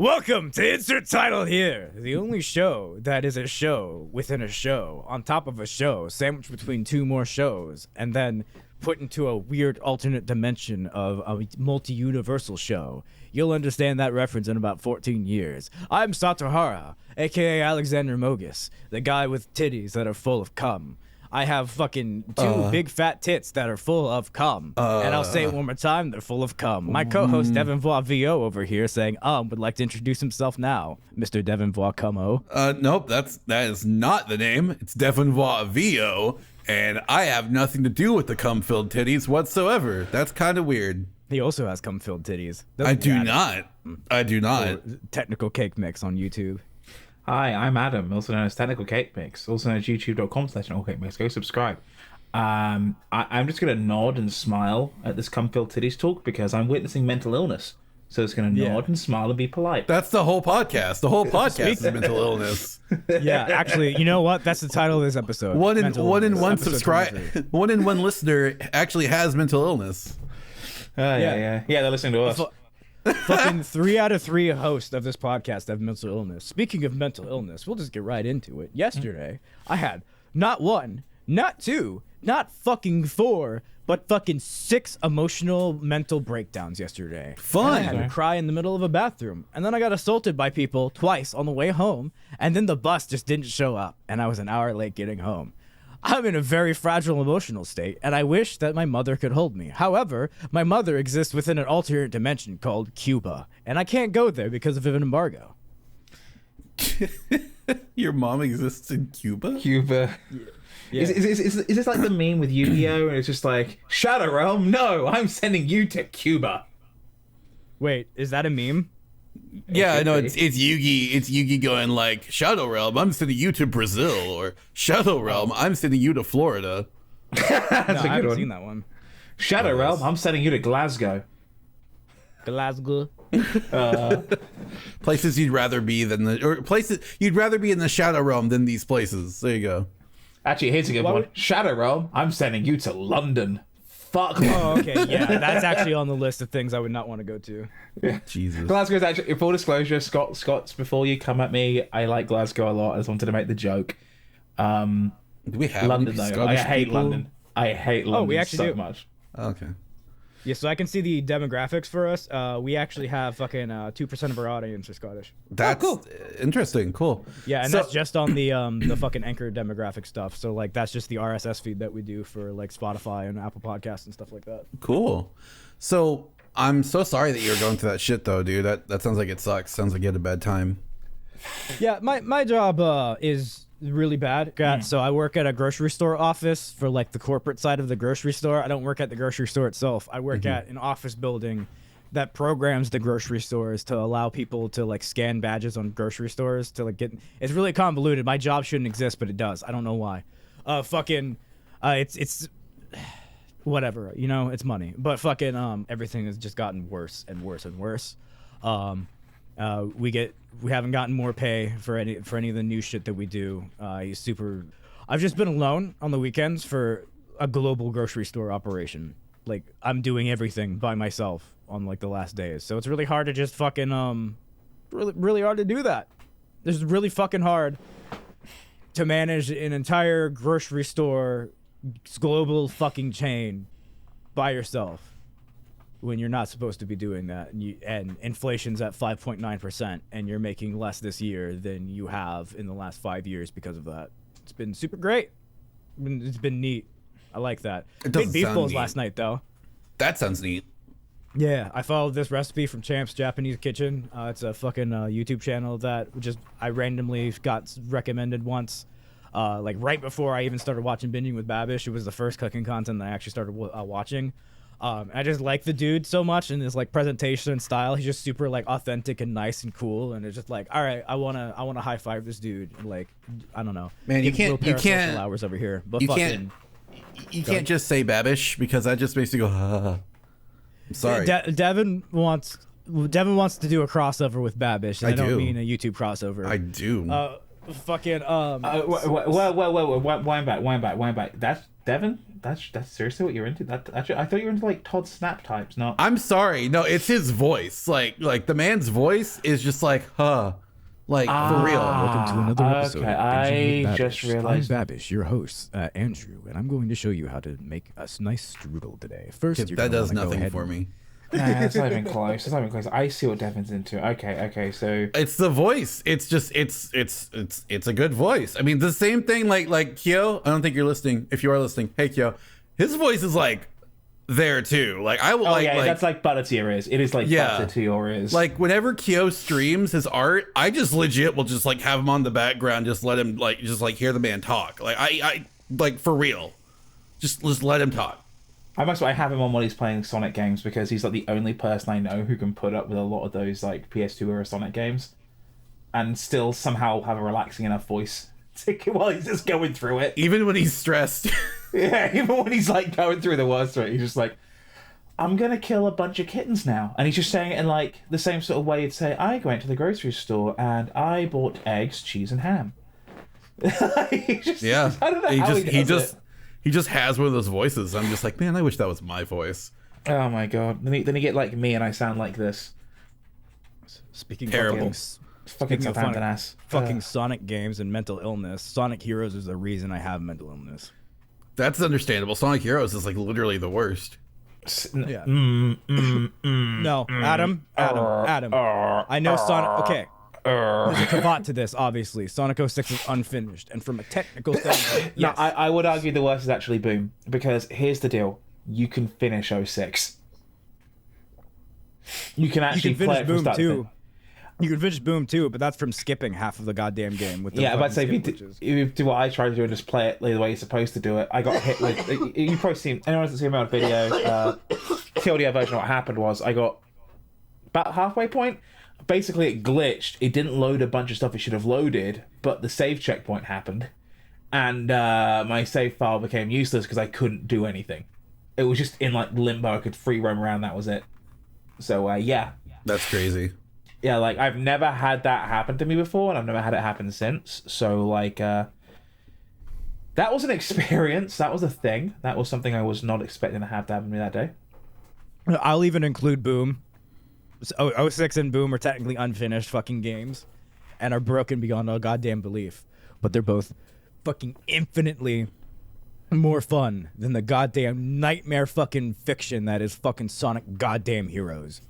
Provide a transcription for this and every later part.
Welcome to Insert Title Here, the only show that is a show within a show, on top of a show, sandwiched between two more shows, and then put into a weird alternate dimension of a multi-universal show. You'll understand that reference in about 14 years. I'm Satohara, aka Alexander Mogus, the guy with titties that are full of cum. I have fucking two big fat tits that are full of cum. And I'll say it one more time, they're full of cum. My co-host Devon VO over here saying would like to introduce himself now. Mr. Devon Cummo. Nope, that is not the name. It's Devon VO, and I have nothing to do with the cum-filled titties whatsoever. That's kind of weird. He also has cum-filled titties. I do not. Technical cake mix on YouTube. Hi, I'm Adam, also known as Technical Cake Mix, also known as youtube.com/technicalcakemix. Go subscribe. I'm just going to nod and smile at this cum-filled titties talk because I'm witnessing mental illness. So it's going to nod and smile and be polite. That's the whole podcast. The whole podcast is mental illness. Yeah, actually, you know what? That's the title of this episode. One in one listener actually has mental illness. Yeah, they're listening to us. Fucking 3 out of 3 hosts of this podcast have mental illness. Speaking of mental illness, we'll just get right into it. Yesterday, I had not 1, not 2, not fucking 4, but fucking 6 emotional mental breakdowns yesterday. Fun. And I had to cry in the middle of a bathroom. And then I got assaulted by people twice on the way home. And then the bus just didn't show up. And I was an hour late getting home. I'm in a very fragile emotional state, and I wish that my mother could hold me. However, my mother exists within an alternate dimension called Cuba, and I can't go there because of an embargo. Your mom exists in Cuba? Cuba. Yeah. Is this like the meme with Yu-Gi-Oh? And it's just like, Shadow Realm, no, I'm sending you to Cuba. Wait, is that a meme? Yeah, I know it's Yugi. It's Yugi going like, Shadow Realm, I'm sending you to Brazil, or Shadow Realm, I'm sending you to Florida. I haven't seen that one. Shadow Realm, I'm sending you to Glasgow. Glasgow. Places you'd rather be places you'd rather be in the Shadow Realm than these places. There you go. Actually, here's a good one. Shadow Realm, I'm sending you to London. Fuck. Oh, okay, yeah, that's actually on the list of things I would not want to go to. Yeah. Jesus. Glasgow's actually, in full disclosure, Scott's before you come at me, I like Glasgow a lot. I just wanted to make the joke. Do we have London though? Scottish I hate people? London. I hate London we actually so do. much. Okay. Yeah, so I can see the demographics for us. We actually have fucking 2% of our audience are Scottish. That's cool. Interesting. Cool. Yeah, and that's just on the fucking Anchor demographic stuff. So like that's just the RSS feed that we do for like Spotify and Apple Podcasts and stuff like that. Cool. So I'm so sorry that you're going through that shit though, dude. That sounds like it sucks. Sounds like you had a bad time. Yeah, my job is really bad. So I work at a grocery store office for like the corporate side of the grocery store. I don't work at the grocery store itself. I work at an office building that programs the grocery stores to allow people to like scan badges on grocery stores to like get. It's really convoluted. My job shouldn't exist, but it does. I don't know why. It's whatever. You know, it's money. But fucking everything has just gotten worse and worse and worse. We haven't gotten more pay for any of the new shit that we do. I've just been alone on the weekends for a global grocery store operation. Like I'm doing everything by myself on like the last days. So it's really hard to just fucking really hard to do that. It's really fucking hard to manage an entire grocery store global fucking chain by yourself. When you're not supposed to be doing that, and inflation's at 5.9%, and you're making less this year than you have in the last 5 years because of that. It's been super great. It's been neat. I like that. Made beef bowls last night, though. That sounds neat. Yeah, I followed this recipe from Champ's Japanese Kitchen. It's a fucking YouTube channel that I randomly got recommended once. Like right before I even started watching Binging with Babish. It was the first cooking content that I actually started watching. I just like the dude so much and his like presentation and style. He's just super like authentic and nice and cool. And it's just like, all right, I wanna high five this dude. And, like, I don't know. Man, you can't hours over here. But you can't just say Babish because that just makes you go. I'm sorry. Devon wants to do a crossover with Babish. And I don't mean a YouTube crossover. I do. Wind back. That's Devon. That's seriously what you're into. That actually, I thought you were into like Todd Snap types, not. I'm sorry. No, it's his voice. Like the man's voice is just like, huh. Like, for real. Welcome to another episode Okay, of Binging with I just Babish. realized. I'm Babish, your host, Andrew, and I'm going to show you how to make a nice strudel today. First, you're That gonna does wanna go nothing ahead for and- me. Nah, it's not even close. It's not even close. I see what Devon's into. Okay, so It's the voice. It's just it's a good voice. I mean, the same thing like Kyo. I don't think you're listening. If you are listening, hey Kyo, his voice is like there too. Like I will like that's like butter to your ears. It is like butter to your ears. Like whenever Kyo streams his art, I just legit will just like have him on the background, just let him like hear the man talk. Like I like for real, just let him talk. I have him on while he's playing Sonic games because he's like the only person I know who can put up with a lot of those like PS2 era Sonic games, and still somehow have a relaxing enough voice while he's just going through it. Even when he's stressed. Yeah, even when he's like going through the worst of it, he's just like, I'm gonna kill a bunch of kittens now. And he's just saying it in like the same sort of way you'd say, I went to the grocery store and I bought eggs, cheese, and ham. I don't know how he does it. He just has one of those voices. I'm just like, man, I wish that was my voice. Oh my god. Then he get like me and I sound like this. Speaking Terrible. of Fucking Speaking of Southampton ass. fucking Sonic games and mental illness, Sonic Heroes is the reason I have mental illness. That's understandable. Sonic Heroes is like literally the worst. Yeah. No, Adam. I know Sonic. Okay. There's a caveat to this, obviously. Sonic 06 is unfinished, and from a technical standpoint, yes. No, I would argue the worst is actually Boom, because here's the deal: you can finish 06. You can actually play it from start to finish. You can finish Boom too, but that's from skipping half of the goddamn game. With the Yeah, but say fucking if you do what I try to do and just play it the way you're supposed to do it, I got hit with. You probably seen anyone that's seen my video. The audio version of what happened was I got about halfway point. Basically, it glitched. It didn't load a bunch of stuff it should have loaded, but the save checkpoint happened, and my save file became useless because I couldn't do anything. It was just in like limbo. I could free roam around. That was it. So yeah. That's crazy. Yeah, like I've never had that happen to me before, and I've never had it happen since. So like, that was an experience. That was a thing. That was something I was not expecting to happen to me that day. I'll even include Boom. 06 and Boom are technically unfinished fucking games, and are broken beyond all goddamn belief. But they're both fucking infinitely more fun than the goddamn nightmare fucking fiction that is fucking Sonic goddamn Heroes.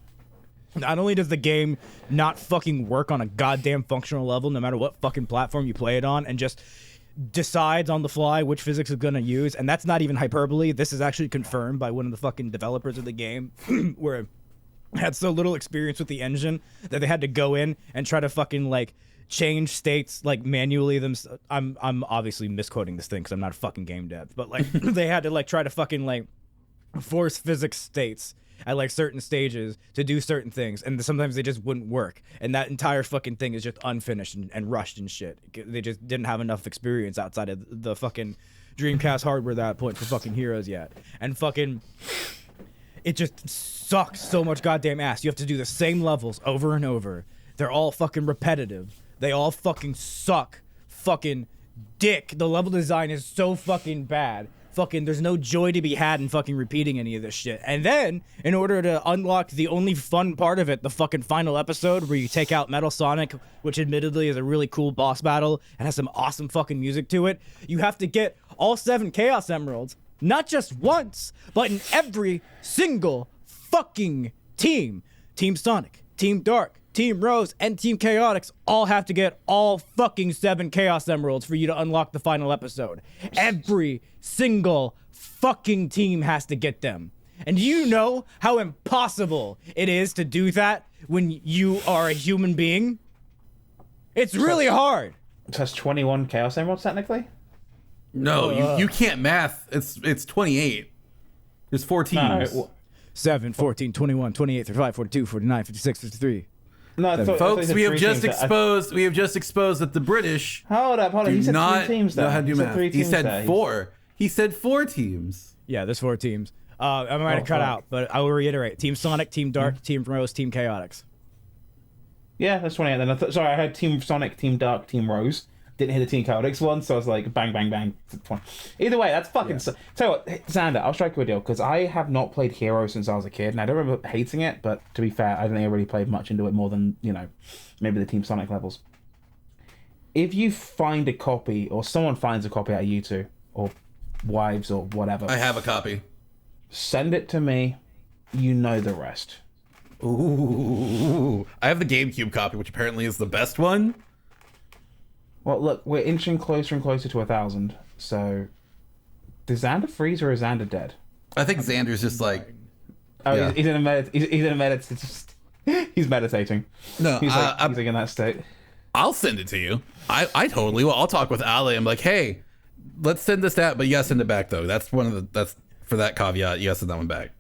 Not only does the game not fucking work on a goddamn functional level, no matter what fucking platform you play it on, and just decides on the fly which physics it's gonna use, and that's not even hyperbole. This is actually confirmed by one of the fucking developers of the game, where had so little experience with the engine that they had to go in and try to fucking like change states like manually I'm obviously misquoting this thing because I'm not a fucking game dev, but like they had to like try to fucking like force physics states at like certain stages to do certain things, and sometimes they just wouldn't work, and that entire fucking thing is just unfinished and rushed and shit. They just didn't have enough experience outside of the fucking Dreamcast hardware at that point for fucking Heroes yet, and fucking it just sucks so much goddamn ass. You have to do the same levels over and over. They're all fucking repetitive. They all fucking suck. Fucking dick. The level design is so fucking bad. Fucking there's no joy to be had in fucking repeating any of this shit. And then, in order to unlock the only fun part of it, the fucking final episode where you take out Metal Sonic, which admittedly is a really cool boss battle and has some awesome fucking music to it, you have to get all 7 Chaos Emeralds, not just once, but in every single fucking team. Team Sonic, Team Dark, Team Rose, and Team Chaotix all have to get all fucking 7 Chaos Emeralds for you to unlock the final episode. Every single fucking team has to get them. And do you know how impossible it is to do that when you are a human being? It's really hard. So that's 21 Chaos Emeralds technically? No, you can't math. It's 28. There's 4 teams. No, 7, 14, 21, 28, 35, 42, 49, 56, 53. no, I thought Folks, you we said have 3 just teams. exposed. We have just exposed that the British Hold up. do He said not 3 teams know there. how to do He said math. 3 He teams said there. 4. He said 4 teams. Yeah, there's 4 teams. I might have cut fuck. out, but I will reiterate. Team Sonic, Team Dark, Team Rose, Team Chaotix. Yeah, that's 28 then. Sorry, I had Team Sonic, Team Dark, Team Rose. didn't hear the Team Codex one, so I was like, bang, bang, bang. Either way, that's fucking... Tell you what, Xander, I'll strike you a deal, because I have not played Hero since I was a kid, and I don't remember hating it, but to be fair, I don't think I really played much into it more than, maybe the Team Sonic levels. If you find a copy, or someone finds a copy out of you two, or wives, or whatever... I have a copy. Send it to me. You know the rest. Ooh. I have the GameCube copy, which apparently is the best one. Well, look, we're inching closer and closer to 1,000, so... Does Xander freeze or is Xander dead? I think Xander's just like... Oh, yeah. he's in a he's meditating. No, he's like in that state. I'll send it to you. I totally will. I'll talk with Ali. I'm like, hey, let's send this out, but you gotta send it back, though. That's for that caveat, you gotta send that one back.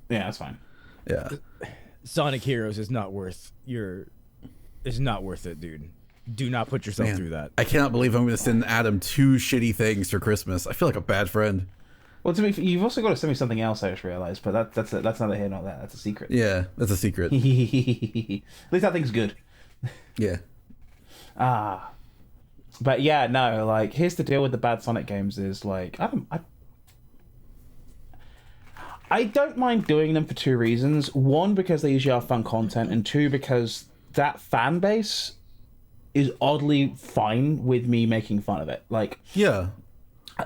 Yeah, that's fine. Yeah. Sonic Heroes is not worth it, dude. Do not put yourself through that. I cannot believe I'm going to send Adam 2 shitty things for Christmas. I feel like a bad friend. Well, to me, you've also got to send me something else. I just realized, but that's neither here nor there. That's a secret. Yeah, that's a secret. At least that thing's good. Yeah. But yeah, no. Like, here's the deal with the bad Sonic games: is like I don't mind doing them for 2 reasons. 1, because they usually are fun content, and 2, because that fan base is oddly fine with me making fun of it. Like, Yeah.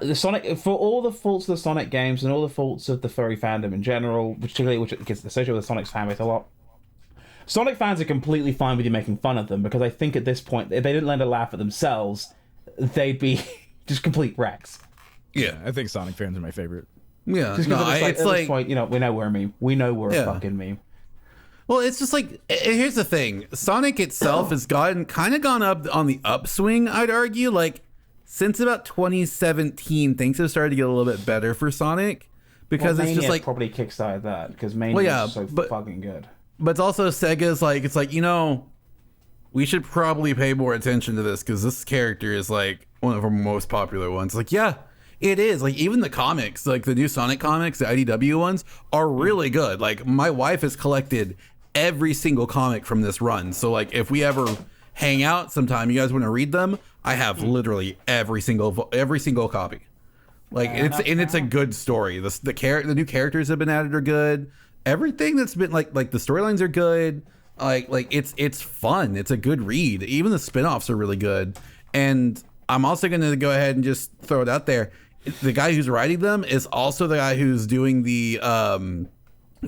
the Sonic, for all the faults of the Sonic games and all the faults of the furry fandom in general, particularly which gets associated with Sonic's fan base a lot, Sonic fans are completely fine with you making fun of them, because I think at this point, if they didn't learn to laugh at themselves, they'd be just complete wrecks. Yeah. I think Sonic fans are my favorite. Yeah. Just No, because it's at like this point, we know we're a meme. We know we're a fucking meme. Well, it's just like, here's the thing. Sonic itself has gone up on the upswing, I'd argue. Like, since about 2017, things have started to get a little bit better for Sonic. Because it's just like... probably kickstarted that, because Mania is so fucking good. But it's also Sega's like, it's like, we should probably pay more attention to this, because this character is like one of our most popular ones. Like, yeah, it is. Like, even the comics, like the new Sonic comics, the IDW ones, are really good. Like, my wife has collected every single comic from this run. So, like, if we ever hang out sometime, you guys want to read them, I have literally every single copy. Like, it's a good story. The new characters have been added are good. Everything that's been like the storylines are good. Like it's fun. It's a good read. Even the spin-offs are really good. And I'm also going to go ahead and just throw it out there. The guy who's writing them is also the guy who's doing the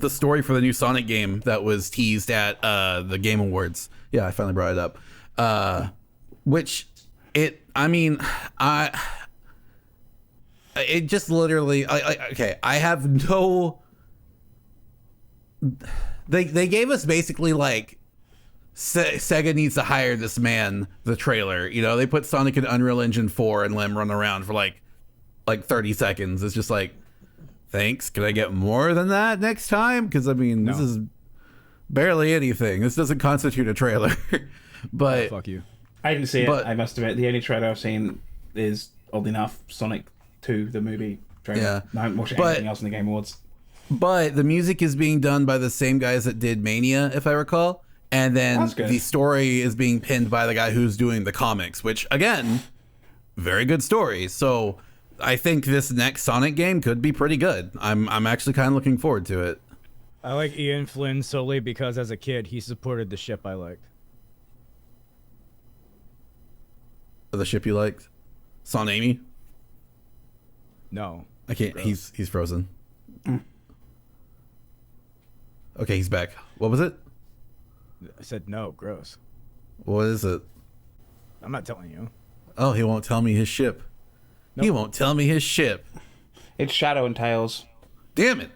story for the new Sonic game that was teased at the Game Awards. Yeah, I finally brought it up. It just literally, okay, I have no... They gave us basically like Sega needs to hire this man, the trailer. They put Sonic in Unreal Engine 4 and let him run around for like 30 seconds. It's just like, thanks. Can I get more than that next time? Because this is barely anything. This doesn't constitute a trailer. But fuck you. I didn't see it. I must admit, the only trailer I've seen is, oddly enough, Sonic 2, the movie trailer. Yeah. I haven't watched anything else in the Game Awards. But the music is being done by the same guys that did Mania, if I recall. And then the story is being pinned by the guy who's doing the comics, which, again, very good story. So I think this next Sonic game could be pretty good. I'm actually kind of looking forward to it. I like Ian Flynn solely because as a kid, he supported the ship I liked. The ship you liked? Son Amy? No. I can't. Gross. He's frozen. Okay, he's back. What was it? I said no, gross. What is it? I'm not telling you. Oh, he won't tell me his ship. Nope. He won't tell me his ship. It's Shadow and Tails. Damn it.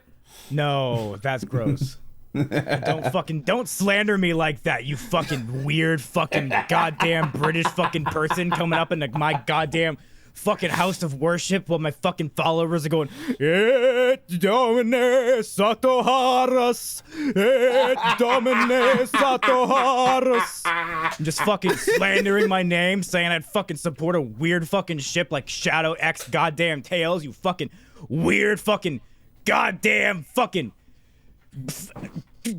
No, that's gross. Don't slander me like that, you fucking weird fucking goddamn British fucking person coming up in my goddamn fucking house of worship while my fucking followers are going, Et Domine Satoharas, Et Domine Satoharas. I'm just fucking slandering my name, saying I'd fucking support a weird fucking ship like Shadow X goddamn Tails, you fucking weird fucking goddamn fucking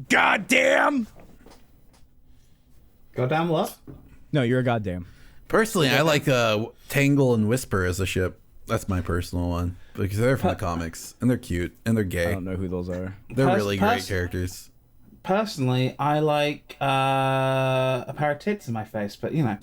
goddamn what? No, you're a goddamn. Personally, I like Tangle and Whisper as a ship. That's my personal one because they're from the comics and they're cute and they're gay. I don't know who those are. They're really great characters. Personally, I like a pair of tits in my face, but you know.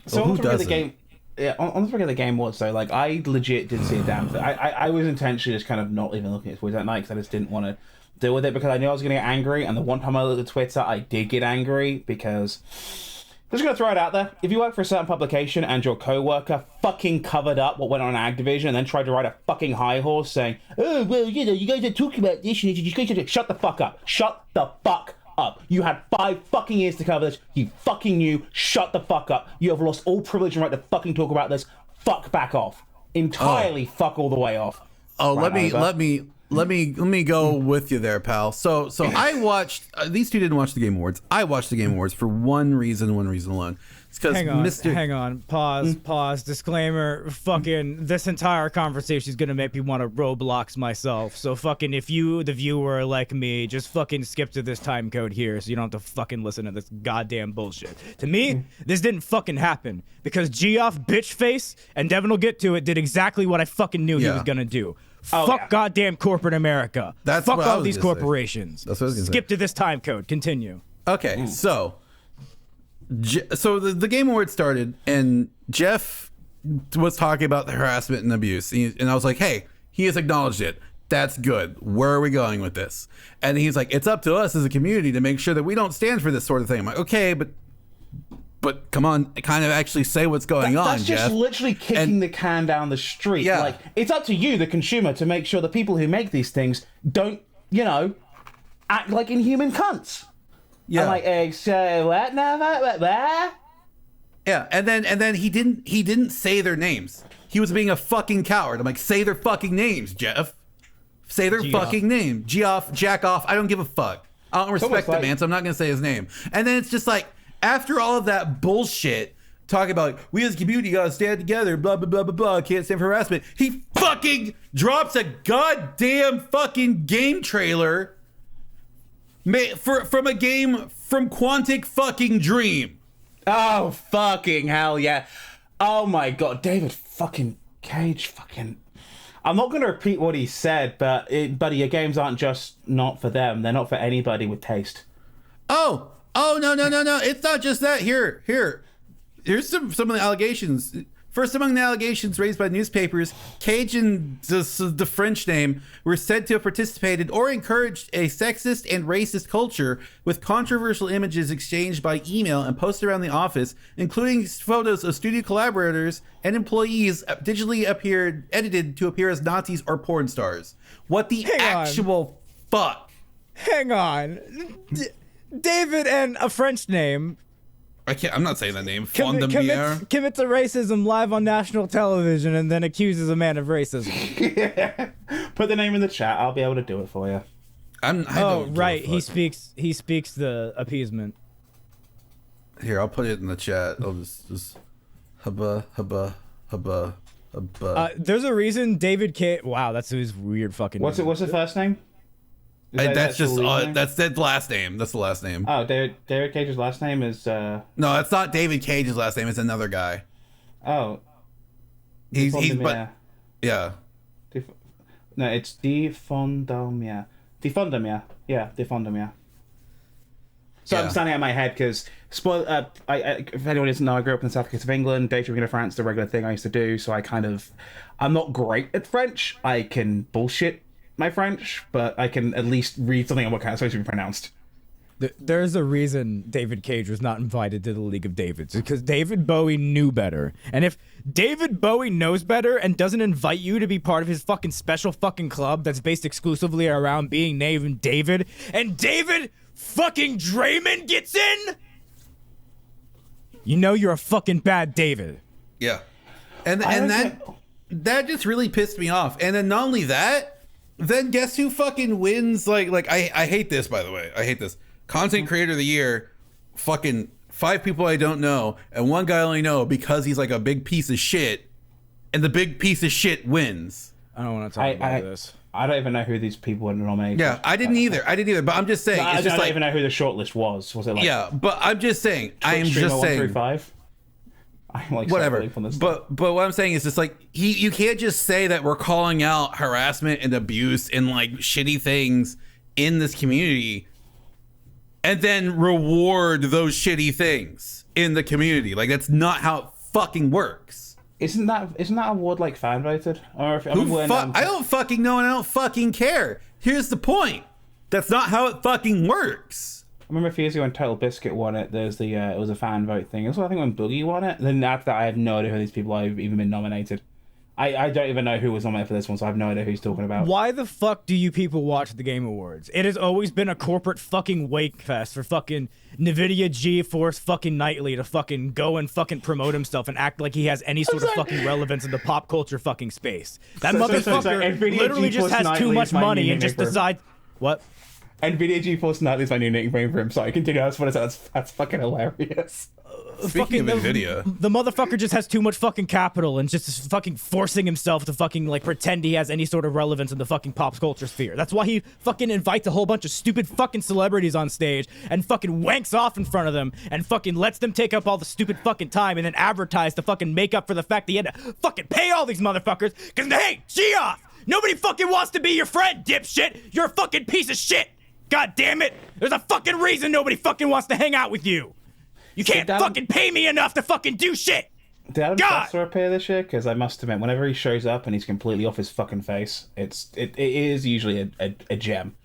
So on the game, yeah, on the the game was so like I legit didn't see a damn thing. I was intentionally just kind of not even looking at Twitter that night because I just didn't want to deal with it because I knew I was going to get angry. And the one time I looked at Twitter, I did get angry because. Just gonna throw it out there. If you work for a certain publication and your co-worker fucking covered up what went on in Activision and then tried to ride a fucking high horse saying, oh, well, you know, you guys are talking about this and you guys should shut the fuck up. Shut the fuck up. You had 5 fucking years to cover this. You fucking knew. Shut the fuck up. You have lost all privilege and right to fucking talk about this. Fuck back off. Entirely fuck all the way off. Oh, let me go with you there, pal. So I watched these two didn't watch the Game Awards. I watched the Game Awards for one reason alone. It's because hang on, pause, disclaimer. Fucking this entire conversation is gonna make me want to Roblox myself. So fucking if you, the viewer, are like me, just fucking skip to this time code here, so you don't have to fucking listen to this goddamn bullshit. To me, this didn't fucking happen because Geoff Bitchface and Devon will get to it did exactly what I fucking knew he was gonna do. Fuck goddamn corporate America. Fuck all these corporations. That's what I was gonna Skip to this time code. Continue. Okay, so the Game Awards started, and Jeff was talking about the harassment and abuse, and I was like, hey, he has acknowledged it. That's good. Where are we going with this? And he's like, it's up to us as a community to make sure that we don't stand for this sort of thing. I'm like, okay, but come on, kind of actually say what's going on, That's just Jeff. literally kicking the can down the street. Yeah. Like, it's up to you, the consumer, to make sure the people who make these things don't, you know, act like inhuman cunts. Yeah. I'm like, so what? No, what? Yeah, and then he didn't say their names. He was being a fucking coward. I'm like, say their fucking names, Jeff. Say their fucking name. Geoff, jack off. I don't give a fuck. I don't respect the man, so I'm not gonna say his name. And then it's just like, after all of that bullshit, talking about we as a community gotta stand together, blah blah blah blah blah, can't stand for harassment. He fucking drops a goddamn fucking game trailer from a game from Quantic fucking Dream. Oh, fucking hell yeah. Oh my god, David fucking Cage fucking... I'm not going to repeat what he said, but buddy, your games aren't just not for them. They're not for anybody with taste. Oh, no. It's not just that. Here's some of the allegations. First among the allegations raised by newspapers, Cage and the French name were said to have participated or encouraged a sexist and racist culture with controversial images exchanged by email and posted around the office, including photos of studio collaborators and employees digitally edited to appear as Nazis or porn stars. What the actual fuck? Hang on. David and a French name I'm not saying that name. commits to racism live on national television and then accuses a man of racism. Put the name in the chat. I'll be able to do it for you. He speaks the appeasement. Here, I'll put it in the chat. I'll just hubba. There's a reason David K. Wow, that's his weird fucking name. What's the first name? That's the last name. That's the last name. Oh, David Cage's last name is... No, it's not David Cage's last name. It's another guy. Oh. He's yeah. No, it's Defondomia. Yeah, Defondomia. So I'm standing out my head because, if anyone doesn't know, I grew up in the south coast of England. Dating into France, the regular thing I used to do. So I'm not great at French. I can bullshit my French, but I can at least read something on what kind of supposed to be pronounced. There's a reason David Cage was not invited to the League of Davids, because David Bowie knew better. And if David Bowie knows better and doesn't invite you to be part of his fucking special fucking club that's based exclusively around being named David, and David fucking Draymond gets in, you know you're a fucking bad David. Yeah. And that just really pissed me off. And then not only that, then guess who fucking wins? Like I hate this, by the way. I hate this. Content Creator of the Year, fucking 5 people I don't know, and one guy I only know because he's like a big piece of shit, and the big piece of shit wins. I don't want to talk about this. I don't even know who these people were nominated. Yeah, I didn't either. But I'm just saying. I don't even know who the shortlist was. Was it like... Yeah, but I'm just saying. I am just Streamer saying. 1 through 5? I'm like whatever. From this but what I'm saying is just like you can't just say that we're calling out harassment and abuse and like shitty things in this community and then reward those shitty things in the community. Like that's not how it fucking works. Isn't that award like fan voted? Or if I don't fucking know and I don't fucking care. Here's the point. That's not how it fucking works. I remember a few years ago when Total Biscuit won it, there's the it was a fan vote thing. Also, I think when Boogie won it. Then after that, I have no idea who these people have even been nominated. I don't even know who was nominated for this one, so I have no idea who he's talking about. Why the fuck do you people watch the Game Awards? It has always been a corporate fucking wake fest for fucking NVIDIA GeForce fucking Nightly to fucking go and fucking promote himself and act like he has any sort of fucking relevance in the pop culture fucking space. That motherfucker literally just has too much money and just decides... What? NVIDIA GeForce Nightly is my new nickname for him. Sorry, continue. I just want to say that's fucking hilarious. Speaking of NVIDIA, the motherfucker just has too much fucking capital and just is fucking forcing himself to fucking like pretend he has any sort of relevance in the fucking pop culture sphere. That's why he fucking invites a whole bunch of stupid fucking celebrities on stage and fucking wanks off in front of them and fucking lets them take up all the stupid fucking time and then advertise to fucking make up for the fact that he had to fucking pay all these motherfuckers because hey, G-off! Nobody fucking wants to be your friend, dipshit! You're a fucking piece of shit! God damn it! There's a fucking reason nobody fucking wants to hang out with you! You can't fucking pay me enough to fucking do shit! Did Adam Sessler appear this year? Because I must admit, whenever he shows up and he's completely off his fucking face, it is usually a gem.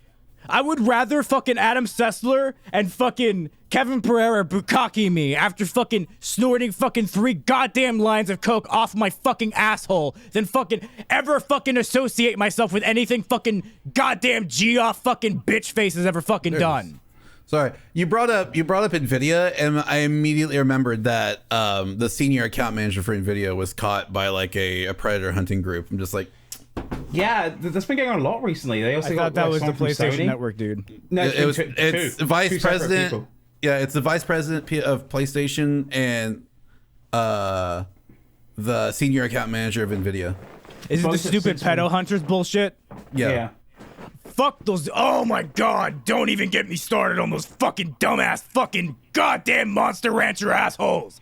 I would rather fucking Adam Sessler and fucking Kevin Pereira bukkake me after fucking snorting fucking 3 goddamn lines of coke off my fucking asshole than fucking ever fucking associate myself with anything fucking goddamn G-off fucking bitch face has ever fucking done. Sorry, you brought up NVIDIA, and I immediately remembered that the senior account manager for NVIDIA was caught by like a predator hunting group. I'm just like, yeah, that's been going on a lot recently. They also thought that was the PlayStation Network dude. No, it's vice president. Yeah, it's the vice president of PlayStation and the senior account manager of NVIDIA. Is it the stupid pedo hunters bullshit? Yeah. Fuck those. Oh my god, don't even get me started on those fucking dumbass fucking goddamn Monster Rancher assholes.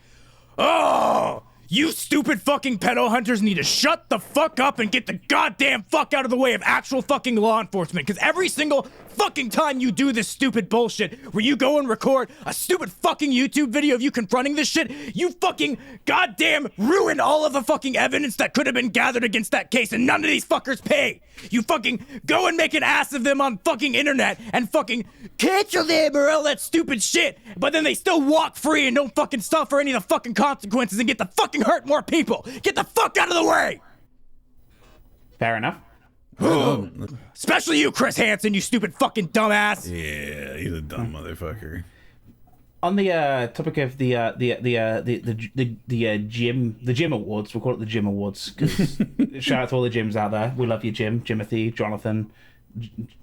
Oh, you stupid fucking pedo hunters need to shut the fuck up and get the goddamn fuck out of the way of actual fucking law enforcement, because every single fucking time you do this stupid bullshit where you go and record a stupid fucking YouTube video of you confronting this shit, you fucking goddamn ruin all of the fucking evidence that could have been gathered against that case, and none of these fuckers pay. You fucking go and make an ass of them on fucking internet and fucking cancel them or all that stupid shit, but then they still walk free and don't fucking suffer any of the fucking consequences and get to fucking hurt more people. Get the fuck out of the way! Fair enough. Especially you, Chris Hansen, you stupid fucking dumbass. Yeah, he's a dumb motherfucker. On the topic of the gym awards, we'll call it the gym awards, because shout out to all the gyms out there. We love you, Jim, Jimothy, Jonathan,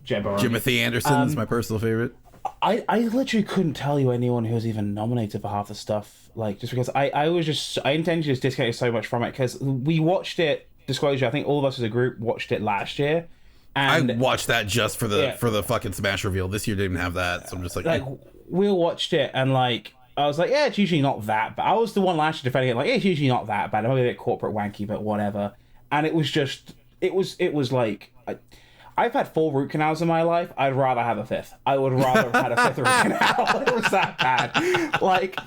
Jebber. Jimothy Anderson is my personal favorite. I literally couldn't tell you anyone who was even nominated for half the stuff, like, just because I intentionally just discounted so much from it, because we watched it. Disclosure, I think all of us as a group watched it last year, and I watched that just for the fucking Smash reveal. This year didn't have that, so I'm just like we all watched it, and like I was like, yeah, it's usually not that bad. I was the one last year defending it, like, yeah, it's usually not that bad. It might be a bit corporate wanky, but whatever. And it was just, it was like, I've had 4 root canals in my life. I'd rather have a 5th. I would rather have had a 5th root canal. It was that bad. Like.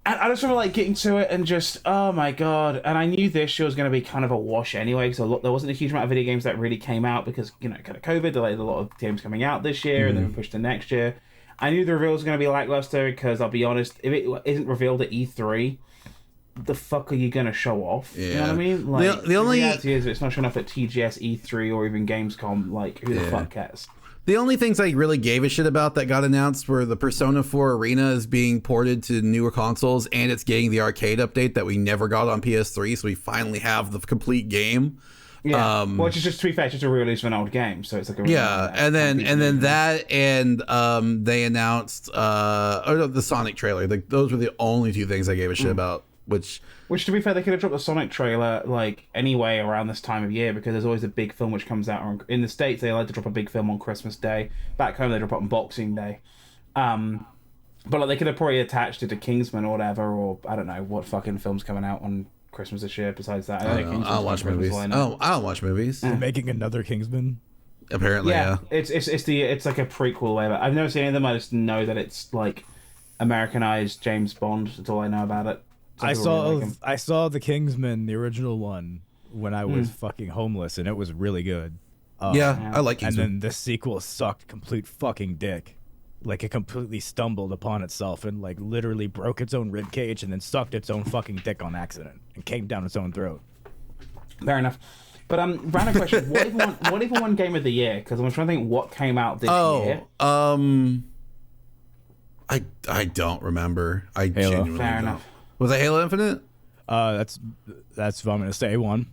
And I just remember like getting to it and just, oh my god. And I knew this year was going to be kind of a wash anyway, because there wasn't a huge amount of video games that really came out because, you know, kind of COVID delayed a lot of games coming out this year and then pushed to next year. I knew the reveal was going to be lackluster because, I'll be honest, if it isn't revealed at E3, the fuck are you going to show off? Yeah. You know what I mean? Like, the only reality is, if it's not showing up at TGS, E3, or even Gamescom, like, who the fuck cares? The only things I really gave a shit about that got announced were the Persona 4 Arena is being ported to newer consoles, and it's getting the arcade update that we never got on PS3, so we finally have the complete game. Yeah, which is just, to be fair, it's just a re-release of an old game, so it's like a and then that, and they announced the Sonic trailer. Like, those were the only 2 things I gave a shit about. Which, to be fair, they could have dropped the Sonic trailer like anyway around this time of year, because there's always a big film which comes out in the States. They like to drop a big film on Christmas Day. Back home, they drop it on Boxing Day. But like they could have probably attached it to Kingsman or whatever, or I don't know what fucking film's coming out on Christmas this year. Besides that, I don't know. I don't watch movies. I don't watch movies. They're making another Kingsman. Apparently, yeah. It's like a prequel way. I've never seen any of them. I just know that it's like Americanized James Bond. That's all I know about it. I saw the Kingsman, the original one, when I was fucking homeless, and it was really good. Yeah, I like Kingsman. And then the sequel sucked complete fucking dick. Like, it completely stumbled upon itself and, like, literally broke its own rib cage and then sucked its own fucking dick on accident and came down its own throat. Fair enough. But random question: what even won Game of the Year? Because I'm trying to think what came out this year. I don't remember. I Halo. genuinely Fair don't. enough. Was it Halo Infinite? That's what I'm gonna say. One.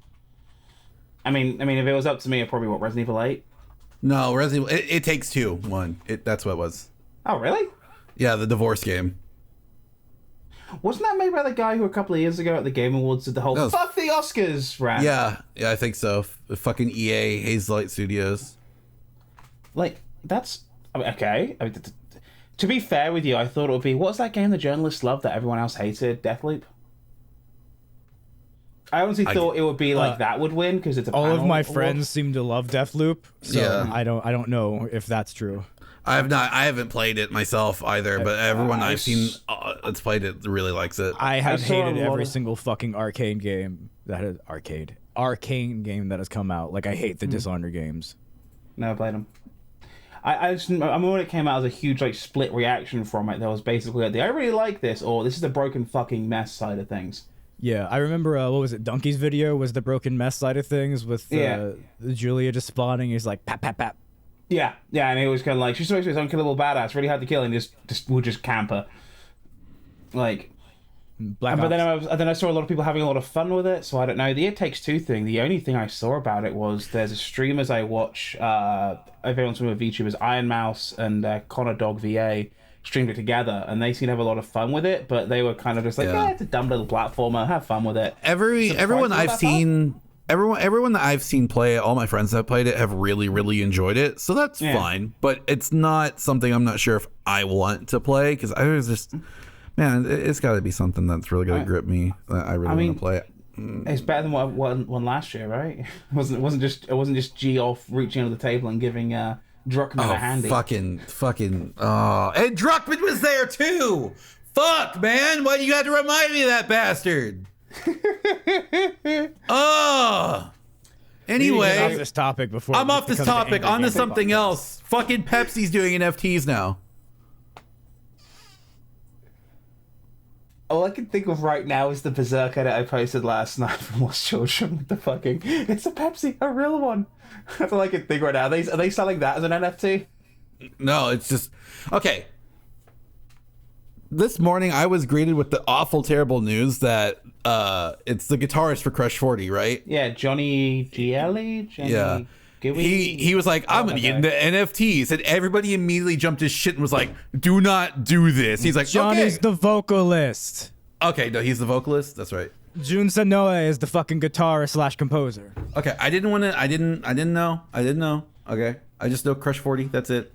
I mean, if it was up to me, it'd probably Resident Evil 8. No, Resident Evil. It Takes Two won. That's what it was. Oh, really? Yeah, the divorce game. Wasn't that made by the guy who a couple of years ago at the Game Awards did the whole "fuck the Oscars" rant? Yeah, I think so. Fucking EA, Hazelight Studios. Like, that's okay. I mean, to be fair with you, I thought it would be, what's that game the journalists loved that everyone else hated? Deathloop? I honestly thought it would be like that would win because it's a all of my award. friends seem to love Deathloop, so Yeah. I don't know if that's true. I haven't played it myself either, but everyone I've seen that's played it really likes it. I have saw hated a lot every of- single fucking arcane game that has come out. Like, I hate the Dishonored games. Never played them. I remember when it came out as a huge like split reaction from it. There was basically like, I really like this, or this is the broken fucking mess side of things. Yeah, I remember, what was it, Donkey's video was the broken mess side of things with Julia just spawning. He's like, pap, pap, pap. Yeah, and it was kind of like, she's supposed to be this unkillable badass, really hard to kill, and we'll just camp her. Like, Black but Ops. then I saw a lot of people having a lot of fun with it, so I don't know. The It Takes Two thing, the only thing I saw about it was there's a streamers I watch, everyone's familiar with VTubers, Iron Mouse and Connor Dog VA streamed it together, and they seem to have a lot of fun with it, but they were kind of just like, yeah, it's a dumb little platformer, have fun with it. Everyone that I've seen play it, all my friends that have played it have really, really enjoyed it. So that's fine. But it's not something I'm not sure if I want to play because I was just, man, it's got to be something that's really going to grip me. That I really want to play it. It's better than what won last year, right? It wasn't just G off reaching under the table and giving Druckmann a handy. Fucking. And Druckmann was there too. Fuck, man. Why you got to remind me of that bastard? Anyway, Off this topic before I'm off this topic. On to something else. Fucking Pepsi's doing NFTs now. All I can think of right now is the Berserk edit I posted last night from Lost Children with the fucking, it's a Pepsi, a real one. That's all I can think right now. Are they selling that as an NFT? No, it's just okay. This morning I was greeted with the awful, terrible news that it's the guitarist for Crush 40, right? Yeah, Johnny Gielli? Yeah. Gilly? He was like, I'm gonna get into NFTs, and everybody immediately jumped his shit and was like, do not do this. He's like, Johnny's the vocalist. Okay, no, he's the vocalist. That's right. Jun Sanoe is the fucking guitarist / composer. Okay, I didn't know. Okay, I just know Crush 40. That's it.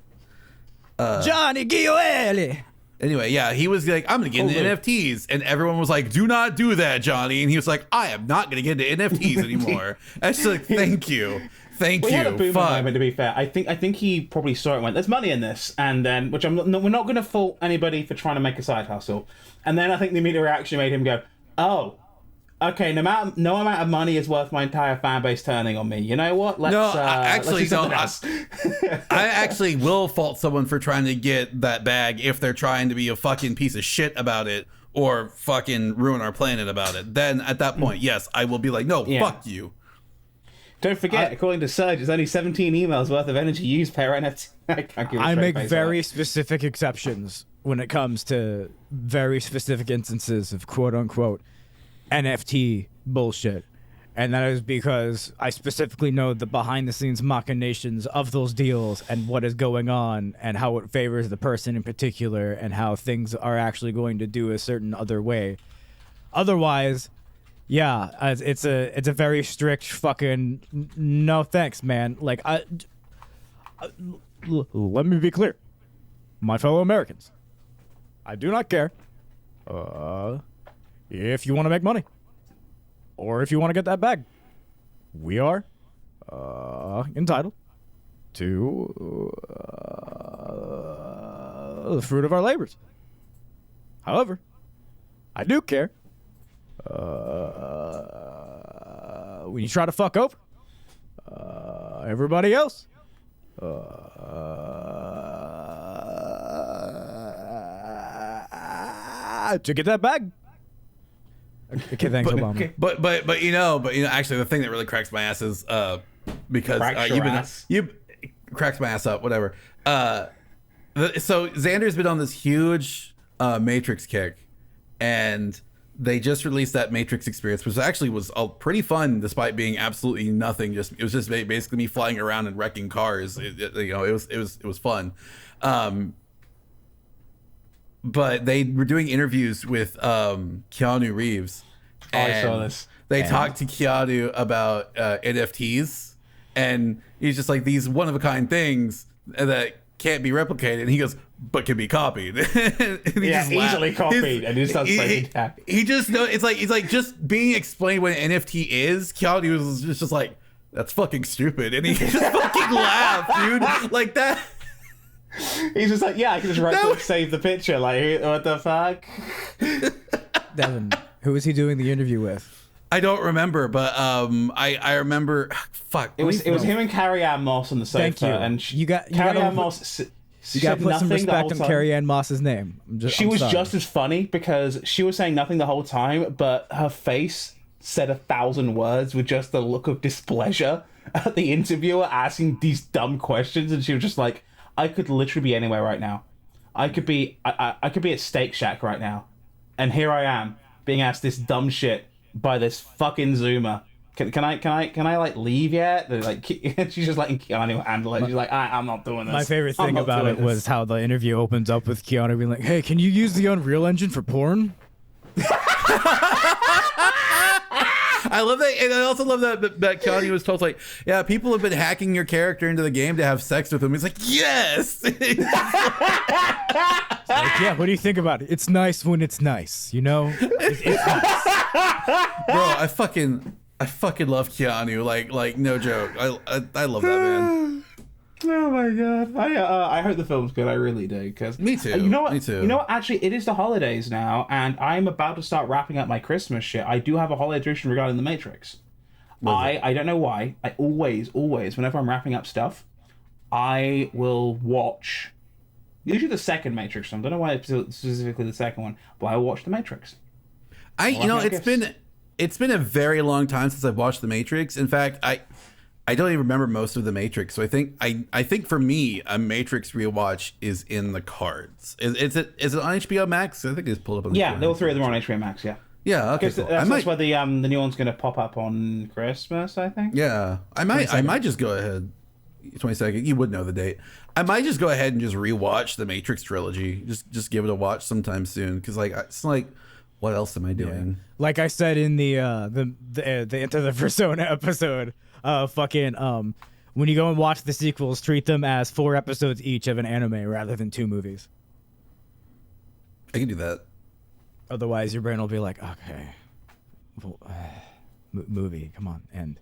Johnny Gioeli. Anyway, yeah, he was like, I'm gonna get into NFTs, and everyone was like, do not do that, Johnny. And he was like, I am not gonna get into NFTs anymore. I was like, thank you. We had a boomer moment, to be fair. I think he probably saw it and went, there's money in this. And then, we're not going to fault anybody for trying to make a side hustle. And then I think the immediate reaction made him go, oh, okay, no amount of money is worth my entire fan base turning on me. You know what? I actually will fault someone for trying to get that bag if they're trying to be a fucking piece of shit about it or fucking ruin our planet about it. Then at that point, yes, I will be like, no, fuck you. Don't forget, according to Surge, it's only 17 emails worth of energy used per NFT. I make very specific exceptions when it comes to very specific instances of quote-unquote NFT bullshit. And that is because I specifically know the behind-the-scenes machinations of those deals and what is going on and how it favors the person in particular and how things are actually going to do a certain other way. Otherwise... yeah, it's a very strict fucking no thanks, man. Like, let me be clear, my fellow Americans. I do not care if you want to make money or if you want to get that bag. We are entitled to the fruit of our labors. However, I do care when you try to fuck over everybody else. To get that bag. Okay, thanks, Obama. But you know, actually, the thing that really cracks my ass is because you cracks my ass up, whatever. So Xander's been on this huge Matrix kick, and they just released that Matrix experience, which actually was pretty fun, despite being absolutely nothing. It was just basically me flying around and wrecking cars. It was fun. But they were doing interviews with Keanu Reeves. I saw this. They talked to Keanu about NFTs, and he's just like, these one-of-a-kind things that can't be replicated. And he goes, but can be copied. Easily copied. And he starts breaking down. He just know it's like just being explained what an NFT is. Keanu was just like, that's fucking stupid, and he just fucking laughed, dude, like that. He's just like, yeah, I can just right-click save the picture. Like, what the fuck? Devon, who was he doing the interview with? I don't remember, but I remember. Fuck. It was him and Carrie-Anne Moss on the sofa. Thank you. And Carrie-Anne Moss. You gotta put some respect on Carrie-Anne Moss's name. She was just as funny because she was saying nothing the whole time, but her face said 1,000 words with just the look of displeasure at the interviewer asking these dumb questions, and she was just like, I could literally be anywhere right now. I could be at Steak Shack right now, and here I am being asked this dumb shit by this fucking Zoomer. Can I like leave yet? They're like, she's just letting Keanu handle it. She's like, I'm not doing this. My favorite thing about it was how the interview opens up with Keanu being like, "Hey, can you use the Unreal Engine for porn?" I love that, and I also love that Keanu was told, like, yeah, people have been hacking your character into the game to have sex with him. He's like, yes. Like, yeah, what do you think about it? It's nice when it's nice, you know. It's nice. Bro, I fucking love Keanu. Like no joke. I love that man. Oh my god! I hope the film's good. I really do. Cause me too. You know what? Me too. You know what? Actually, it is the holidays now, and I'm about to start wrapping up my Christmas shit. I do have a holiday tradition regarding the Matrix. I don't know why. I always, whenever I'm wrapping up stuff, I will watch. Usually the second Matrix film. I don't know why it's specifically the second one, but I will watch the Matrix. It's been a very long time since I've watched the Matrix. In fact, I don't even remember most of the Matrix, so I think for me a Matrix rewatch is in the cards. Is it on HBO Max? I think it's pulled up on. Yeah, all three of them are on HBO Max. Yeah. Yeah. Okay. Cool. That's where the new one's going to pop up on Christmas, I think. Yeah, I might just go ahead. 22nd. You would know the date. I might just go ahead and just rewatch the Matrix trilogy. Just give it a watch sometime soon, because it's like, what else am I doing? Yeah. Like I said in the Into the Persona episode. When you go and watch the sequels, treat them as 4 episodes each of an anime rather than 2 movies. I can do that. Otherwise, your brain will be like, okay, well, movie, come on, end.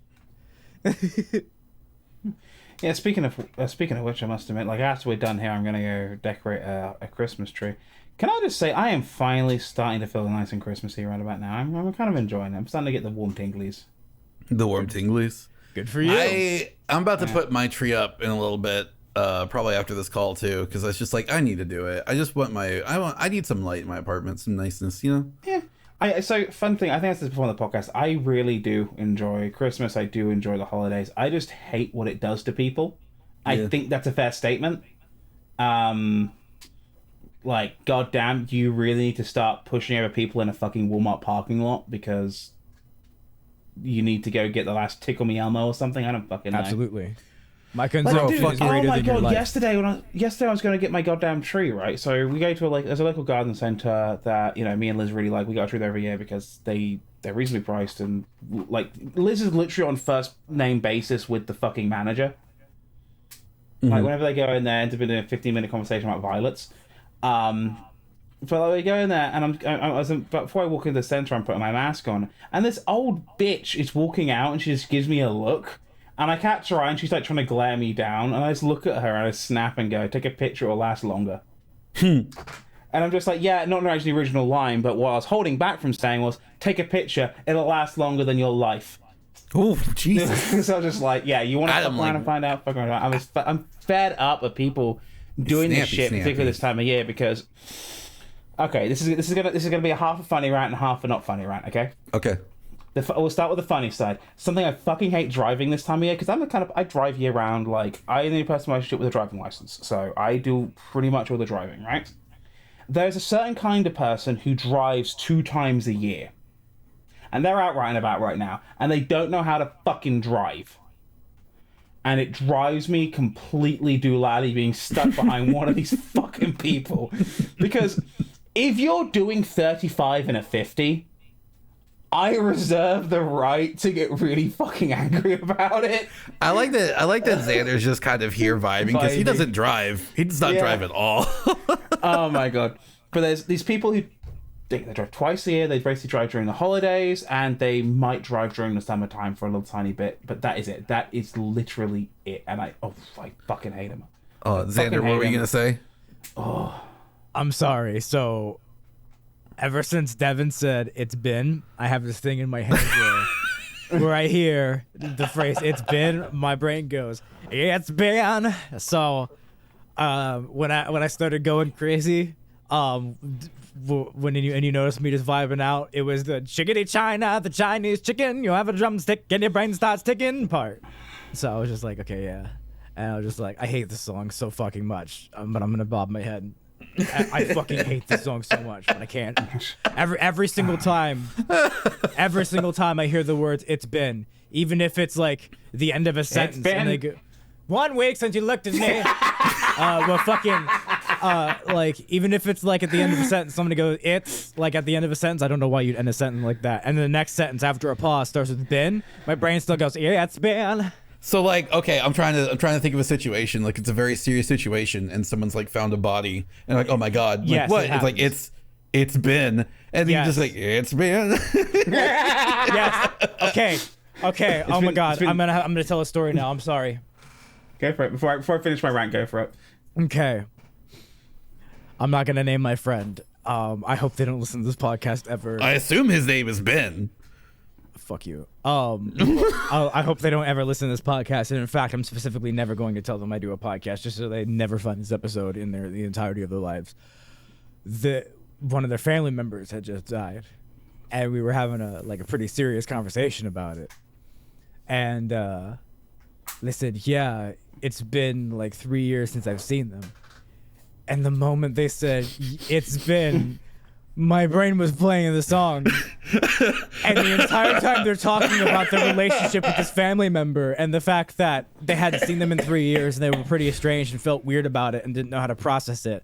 Yeah, speaking of which, I must admit, like, after we're done here, I'm gonna go decorate a Christmas tree. Can I just say, I am finally starting to feel nice and Christmassy right about now. I'm kind of enjoying it. I'm starting to get the warm tinglies. The warm tinglies. Good for you. I'm about to put my tree up in a little bit, probably after this call too, because I was just like, I need to do it. I just want I need some light in my apartment, some niceness, you know. Yeah. So fun thing, I think I said this before on the podcast. I really do enjoy Christmas. I do enjoy the holidays. I just hate what it does to people. Yeah. I think that's a fair statement. Like, goddamn, you really need to start pushing over people in a fucking Walmart parking lot because you need to go get the last Tickle Me Elmo or something. I don't fucking know. Absolutely. My concern is greater oh my than your god! life. Yesterday I was going to get my goddamn tree, right? So we go to there's a local garden center that me and Liz really like. We go through there every year because they're reasonably priced, and like Liz is literally on first name basis with the fucking manager. Mm-hmm. Like whenever they go in there, end up in a 15-minute conversation about violets. But like, we go in there, and before I walk into the center, I'm putting my mask on, and this old bitch is walking out, and she just gives me a look, and I catch her eye, and she's like trying to glare me down, and I just look at her, and I snap and go, "Take a picture, it'll last longer." And I'm just like, yeah, not actually the original line, but what I was holding back from saying was, "Take a picture, it'll last longer than your life." Oh, Jesus. So I was just like, yeah, you want to fuck around and find out? Fuck around. I'm fed up of people doing this shit, particularly this time of year, because. Okay, this is gonna be a half a funny rant and half a not funny rant. Okay. We'll start with the funny side. Something I fucking hate driving this time of year, because I'm the kind of I drive year round. Like, I am the only person in my shit with a driving license, so I do pretty much all the driving. Right? There's a certain kind of person who drives 2 times a year, and they're out right about right now, and they don't know how to fucking drive. And it drives me completely doolally being stuck behind one of these fucking people, because. If you're doing 35 and a 50, I reserve the right to get really fucking angry about it. I like that Xander's just kind of here vibing, because he doesn't drive. He does not drive at all. Oh my god. But there's these people who they drive twice a year, they basically drive during the holidays, and they might drive during the summertime for a little tiny bit, but that is it. That is literally it. And I fucking hate him. Xander, what were you gonna say? I'm sorry. So, ever since Devon said "it's been," I have this thing in my head where I hear the phrase "it's been," my brain goes, "it's been." So, when I started going crazy, when you noticed me just vibing out, it was the "chickadee China, the Chinese chicken. You have a drumstick and your brain starts ticking" part. So I was just like, okay, yeah, and I was just like, I hate this song so fucking much, but I'm gonna bob my head. I fucking hate this song so much, but I can't. Every single time I hear the words "it's been," even if it's like the end of a sentence, and they go, 1 week since you looked at me. Like, even if it's like at the end of a sentence, somebody goes, "it's," like at the end of a sentence. I don't know why you'd end a sentence like that. And then the next sentence after a pause starts with "been." My brain still goes, "Yeah, it's been." So like, okay, I'm trying to think of a situation, like it's a very serious situation, and someone's like found a body, and like, oh my god, like, yes, what? It's like it's been, and then you just like, it's been. Yes. Okay. Oh my god, I'm gonna tell a story now. I'm sorry. Go for it. Before I finish my rant, go for it. Okay. I'm not gonna name my friend. I hope they don't listen to this podcast ever. I assume his name is Ben. Fuck you. I hope they don't ever listen to this podcast. And in fact, I'm specifically never going to tell them I do a podcast, just so they never find this episode in the entirety of their lives. One of their family members had just died, and we were having a pretty serious conversation about it. And they said, "Yeah, it's been like 3 years since I've seen them." And the moment they said, "It's been," my brain was playing the song. And the entire time they're talking about their relationship with this family member and the fact that they hadn't seen them in 3 years and they were pretty estranged and felt weird about it and didn't know how to process it.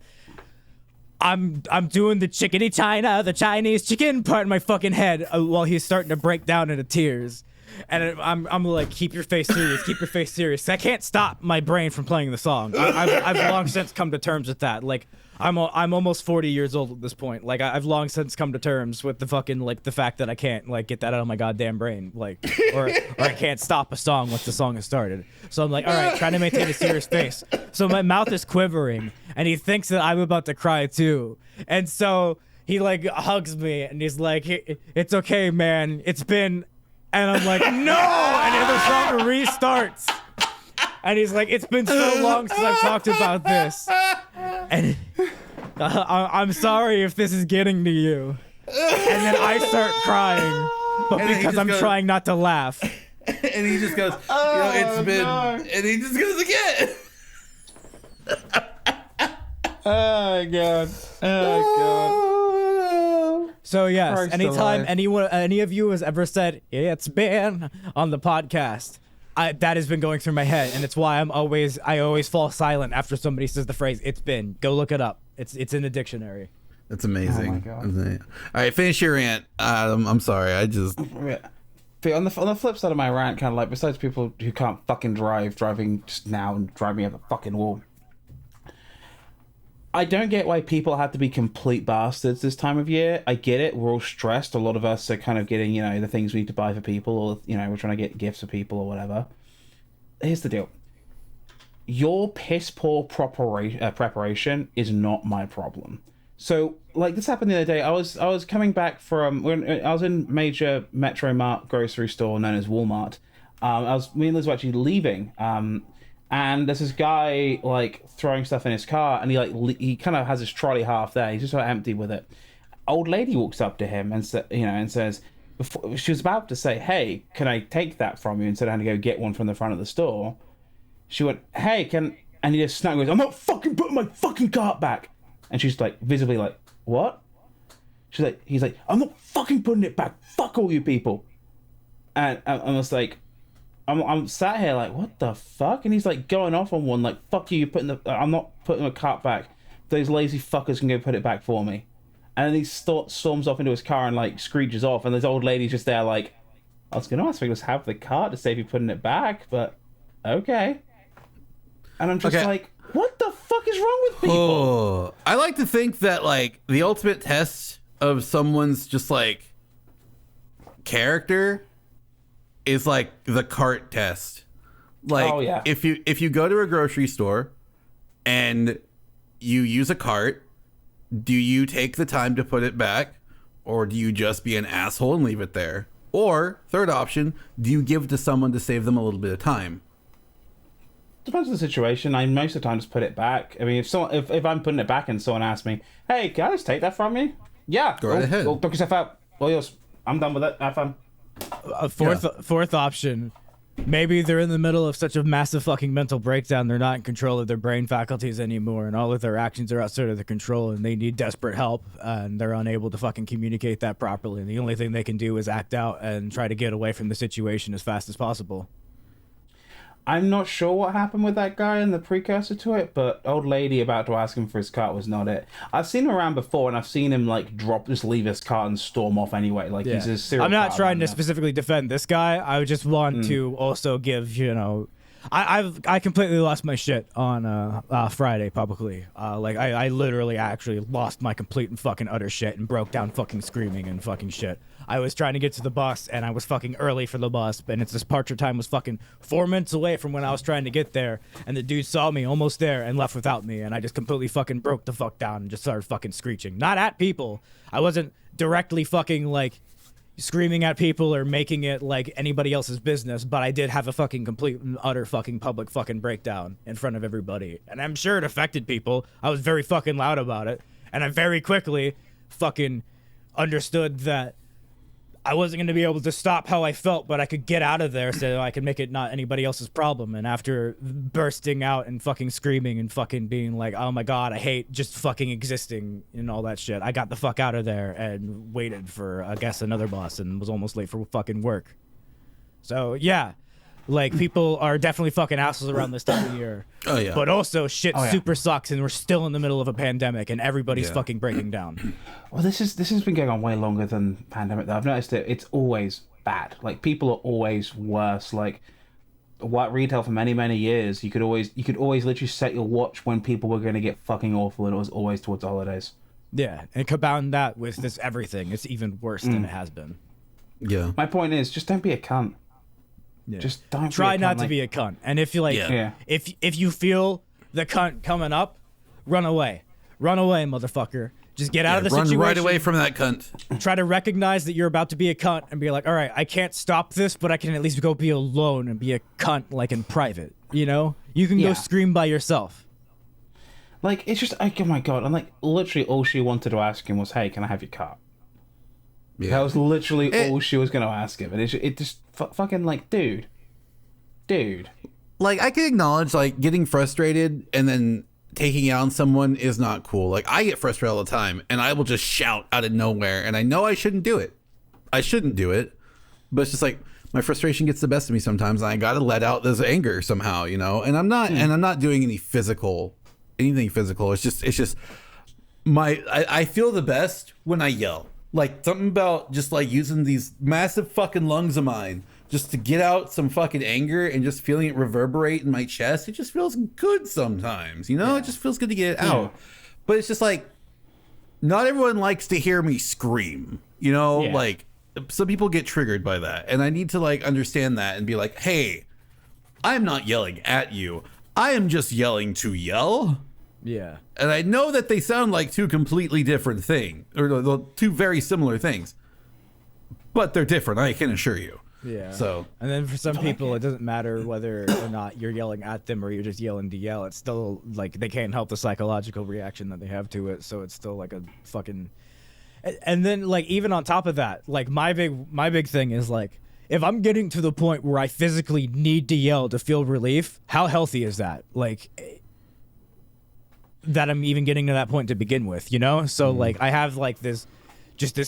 I'm doing the "chickadee China, the Chinese chicken" part in my fucking head while he's starting to break down into tears. And I'm like, keep your face serious. I can't stop my brain from playing the song. I've long since come to terms with that. Like, I'm almost 40 years old at this point. Like, I've long since come to terms with the fucking, like, the fact that I can't, like, get that out of my goddamn brain. Like, or I can't stop a song once the song has started. So I'm like, all right, trying to maintain a serious face. So my mouth is quivering, and he thinks that I'm about to cry too. And so he, like, hugs me, and he's like, "It's okay, man. It's been..." And I'm like, "No!" And then the song restarts. And he's like, "It's been so long since I've talked about this. And I'm sorry if this is getting to you." And then I start crying, but because I'm trying not to laugh. And he just goes, "It's been..." No. And he just goes again. Oh, God. Oh, God. So yes, Christ anytime alive. any of you has ever said "it's been" on the podcast, that has been going through my head, and it's why I always fall silent after somebody says the phrase "it's been." Go look it up. It's in the dictionary. That's amazing. Oh my God. All right, finish your rant. I'm sorry. I just... But on the flip side of my rant, kind of like, besides people who can't fucking driving just now and drive me up the fucking wall. I don't get why people have to be complete bastards this time of year. I get it. We're all stressed. A lot of us are kind of getting, the things we need to buy for people, or, we're trying to get gifts for people or whatever. Here's the deal. Your piss poor preparation is not my problem. So, like, this happened the other day. I was coming back from when I was in major Metro Mart grocery store known as Walmart. Me and Liz were actually leaving. And there's this guy like throwing stuff in his car, and he kind of has his trolley half there. He's just sort of empty with it. Old lady walks up to him and says, before, she was about to say, "Hey, can I take that from you?" Instead of having to go get one from the front of the store, she went, "Hey, can?" And he just snapped and goes, "I'm not fucking putting my fucking cart back." And she's like, visibly like, "What?" He's like, "I'm not fucking putting it back. Fuck all you people." And I was like, I'm sat here like, what the fuck? And he's like going off on one like, "Fuck you, I'm not putting the cart back. Those lazy fuckers can go put it back for me." And then he storms off into his car and like screeches off, and this old lady's just there like, "I was gonna ask if you just have the cart to save you putting it back, but okay." And I'm just like, what the fuck is wrong with people? Oh, I like to think that like the ultimate test of someone's just like character is like the cart test. Like, oh, yeah. if you go to a grocery store and you use a cart, do you take the time to put it back, or do you just be an asshole and leave it there? Or third option, do you give it to someone to save them a little bit of time? Depends on the situation. I most of the time just put it back. I mean, if I'm putting it back and someone asks me, "Hey, can I just take that from you?" Yeah, go right ahead. Go knock yourself out. All yours. I'm done with it. Have fun. Fourth option, maybe they're in the middle of such a massive fucking mental breakdown, they're not in control of their brain faculties anymore, and all of their actions are outside of their control, and they need desperate help, and they're unable to fucking communicate that properly, and the only thing they can do is act out and try to get away from the situation as fast as possible. I'm not sure what happened with that guy in the precursor to it, but old lady about to ask him for his cart was not it. I've seen him around before, and I've seen him like just leave his cart and storm off anyway. Like he's a serial I'm not trying to specifically defend this guy. I just want to also give, I completely lost my shit on Friday publicly. I literally actually lost my complete and fucking utter shit and broke down fucking screaming and fucking shit. I was trying to get to the bus, and I was fucking early for the bus, and its departure time was fucking 4 minutes away from when I was trying to get there, and the dude saw me almost there and left without me, and I just completely fucking broke the fuck down and just started fucking screeching. Not at people. I wasn't directly fucking like screaming at people or making it like anybody else's business, but I did have a fucking complete and utter fucking public fucking breakdown in front of everybody, and I'm sure it affected people. I was very fucking loud about it, and I very quickly fucking understood that I wasn't going to be able to stop how I felt, but I could get out of there so I could make it not anybody else's problem. And after bursting out and fucking screaming and fucking being like, "Oh my God, I hate just fucking existing," and all that shit, I got the fuck out of there and waited for, I guess, another bus and was almost late for fucking work. So, yeah. Like, people are definitely fucking assholes around this time of year. Oh, yeah. But also, shit super sucks, and we're still in the middle of a pandemic, and everybody's fucking breaking down. Well, this has been going on way longer than pandemic, though. I've noticed that it's always bad. Like, people are always worse. Like, what retail for many, many years, you could always literally set your watch when people were going to get fucking awful, and it was always towards the holidays. Yeah, and compound that with this everything, it's even worse than it has been. Yeah. My point is, just don't be a cunt. Yeah. Just don't try be a cunt, not to be a cunt. And if you if you feel the cunt coming up, run away. Run away, motherfucker. Just get out of the situation. Run right away from that cunt. Try to recognize that you're about to be a cunt and be like, "All right, I can't stop this, but I can at least go be alone and be a cunt like in private." You know? You can go scream by yourself. Like, it's just like, oh my God. And like, literally all she wanted to ask him was, "Hey, can I have your car?" Yeah. That was literally all she was going to ask him. And it just fucking like, dude. Like, I can acknowledge, like, getting frustrated and then taking it out on someone is not cool. Like, I get frustrated all the time, and I will just shout out of nowhere, and I know I shouldn't do it. But it's just like, my frustration gets the best of me sometimes, and I got to let out this anger somehow, And I'm not doing anything physical. It's just I feel the best when I yell. Like, something about just like using these massive fucking lungs of mine just to get out some fucking anger and just feeling it reverberate in my chest. It just feels good sometimes, It just feels good to get it out. but it's just like, not everyone likes to hear me scream, you know, Yeah. like some people get triggered by that. And I need to like understand that and be like, hey, I'm not yelling at you. I am just yelling to yell. Yeah. And I know that they sound like two completely different things, or two very similar things, but they're different, I can assure you. Yeah. So, and then for some people, it doesn't matter whether or not you're yelling at them or you're just yelling to yell. It's still like they can't help the psychological reaction that they have to it. So it's still like a fucking. And then like even on top of that, like my big thing is like, if I'm getting to the point where I physically need to yell to feel relief, how healthy is that? Like that I'm even getting to that point to begin with, you know? So like I have like this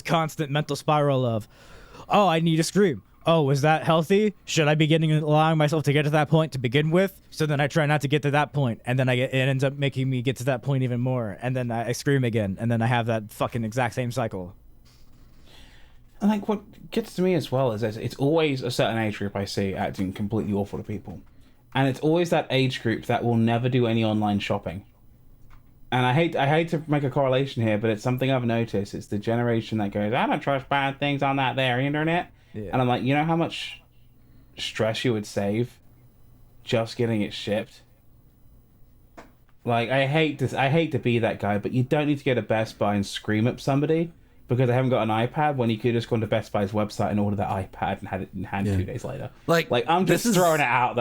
constant mental spiral of, oh, I need to scream. Oh, is that healthy? Should I be allowing myself to get to that point to begin with? So then I try not to get to that point, and then it ends up making me get to that point even more, and then I scream again, and then I have that fucking exact same cycle. And like what gets to me as well is it's always a certain age group I see acting completely awful to people, and it's always that age group that will never do any online shopping. And I hate to make a correlation here, but it's something I've noticed. It's the generation that goes, I don't trust bad things on that there internet. Yeah. And I'm like, you know how much stress you would save just getting it shipped? Like, I hate to be that guy, but you don't need to go to Best Buy and scream at somebody because they haven't got an iPad when you could just go onto Best Buy's website and order that iPad and had it in hand 2 days later. Like I'm just throwing it out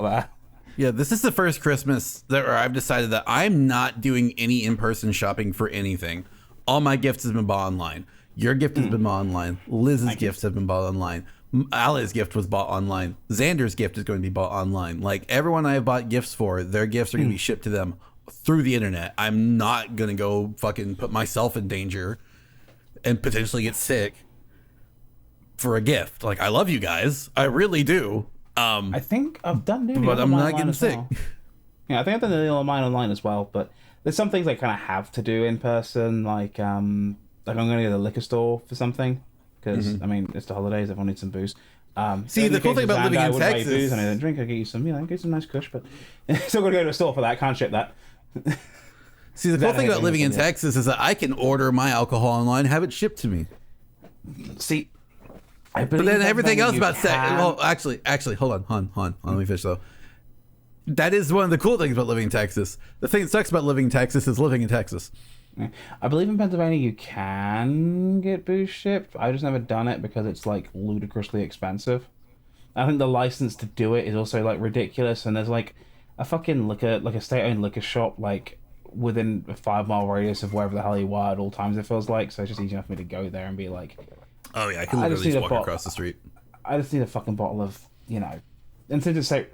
there. Yeah, this is the first Christmas where I've decided that I'm not doing any in-person shopping for anything. All my gifts have been bought online. Your gift has been bought online. Liz's gifts have been bought online. Ali's gift was bought online. Xander's gift is going to be bought online. Like, everyone I have bought gifts for, their gifts are going to be shipped to them through the internet. I'm not going to go fucking put myself in danger and potentially get sick for a gift. Like, I love you guys. I really do. I think I've done nearly but all I'm mine not online getting as sick. well. Yeah, I think I've done nearly all mine online as well, but there's some things I kind of have to do in person, like I'm going to go to the liquor store for something, because, I mean, it's the holidays, everyone needs some booze. See, the cool thing about living in Texas... Booze, and I don't drink, I get you some, get some nice kush, but still got to go to a store for that, can't ship that. See, the cool thing about living in Texas is that I can order my alcohol online, have it shipped to me. See... But then everything else about sex. Well, actually, hold on. Let me finish though. That is one of the cool things about living in Texas. The thing that sucks about living in Texas is living in Texas. I believe in Pennsylvania you can get booze shipped. I've just never done it because it's like ludicrously expensive. I think the license to do it is also like ridiculous, and there's like a fucking liquor, like a state-owned liquor shop, like within a 5-mile radius of wherever the hell you are at all times. It feels like, so it's just easy enough for me to go there and be like. Oh yeah, I can literally just walk across the street. I just need a fucking bottle of, and to just say,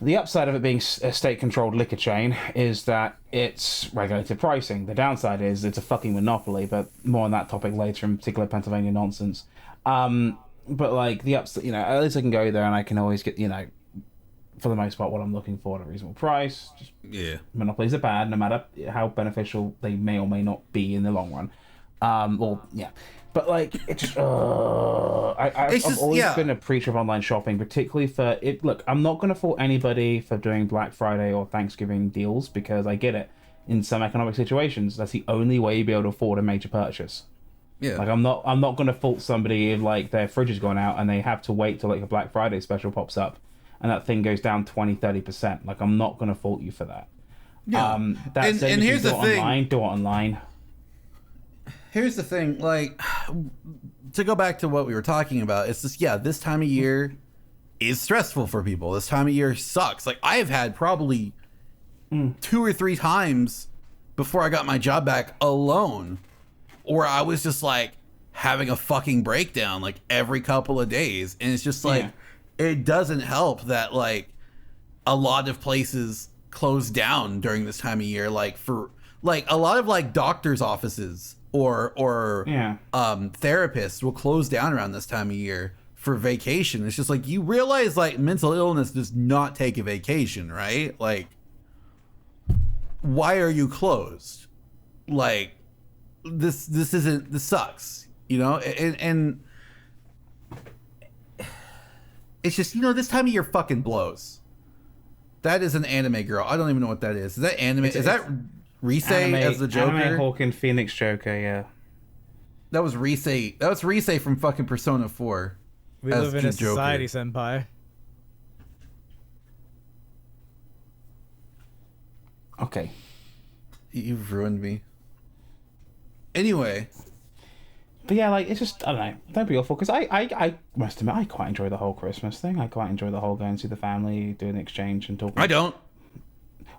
the upside of it being a state-controlled liquor chain is that it's regulated pricing. The downside is it's a fucking monopoly, but more on that topic later, in particular Pennsylvania nonsense. But like the upside, at least I can go there and I can always get, for the most part, what I'm looking for at a reasonable price. Yeah. Monopolies are bad, no matter how beneficial they may or may not be in the long run. But like I've always been a preacher of online shopping, particularly for it. Look, I'm not going to fault anybody for doing Black Friday or Thanksgiving deals because I get it. In some economic situations, that's the only way you'll be able to afford a major purchase. Yeah. Like I'm not going to fault somebody if like their fridge has gone out and they have to wait till like a Black Friday special pops up and that thing goes down 20-30%. Like I'm not going to fault you for that. Yeah. That's and here's the thing. Do it online. Here's the thing, like, to go back to what we were talking about, it's just, this time of year is stressful for people. This time of year sucks. Like, I've had probably 2 or 3 times before I got my job back alone, where I was just, like, having a fucking breakdown, like, every couple of days. And it's just, like, it doesn't help that, like, a lot of places close down during this time of year. Like, for, like, a lot of, like, doctor's offices or therapists will close down around this time of year for vacation. It's just like, you realize like mental illness does not take a vacation, right? Like, why are you closed? Like, this sucks, and it's just, this time of year fucking blows. That is an anime girl. I don't even know what that is. Is that anime? Is that as the Joker. Anime Hawk Phoenix Joker, yeah. That was Risei. That was Risei from fucking Persona 4. We live in a society, senpai. Okay. You've ruined me. Anyway. But yeah, like, it's just, I don't know. Don't be awful, because I must admit, I quite enjoy the whole Christmas thing. I quite enjoy the whole going to see the family, doing the exchange and talking. I don't.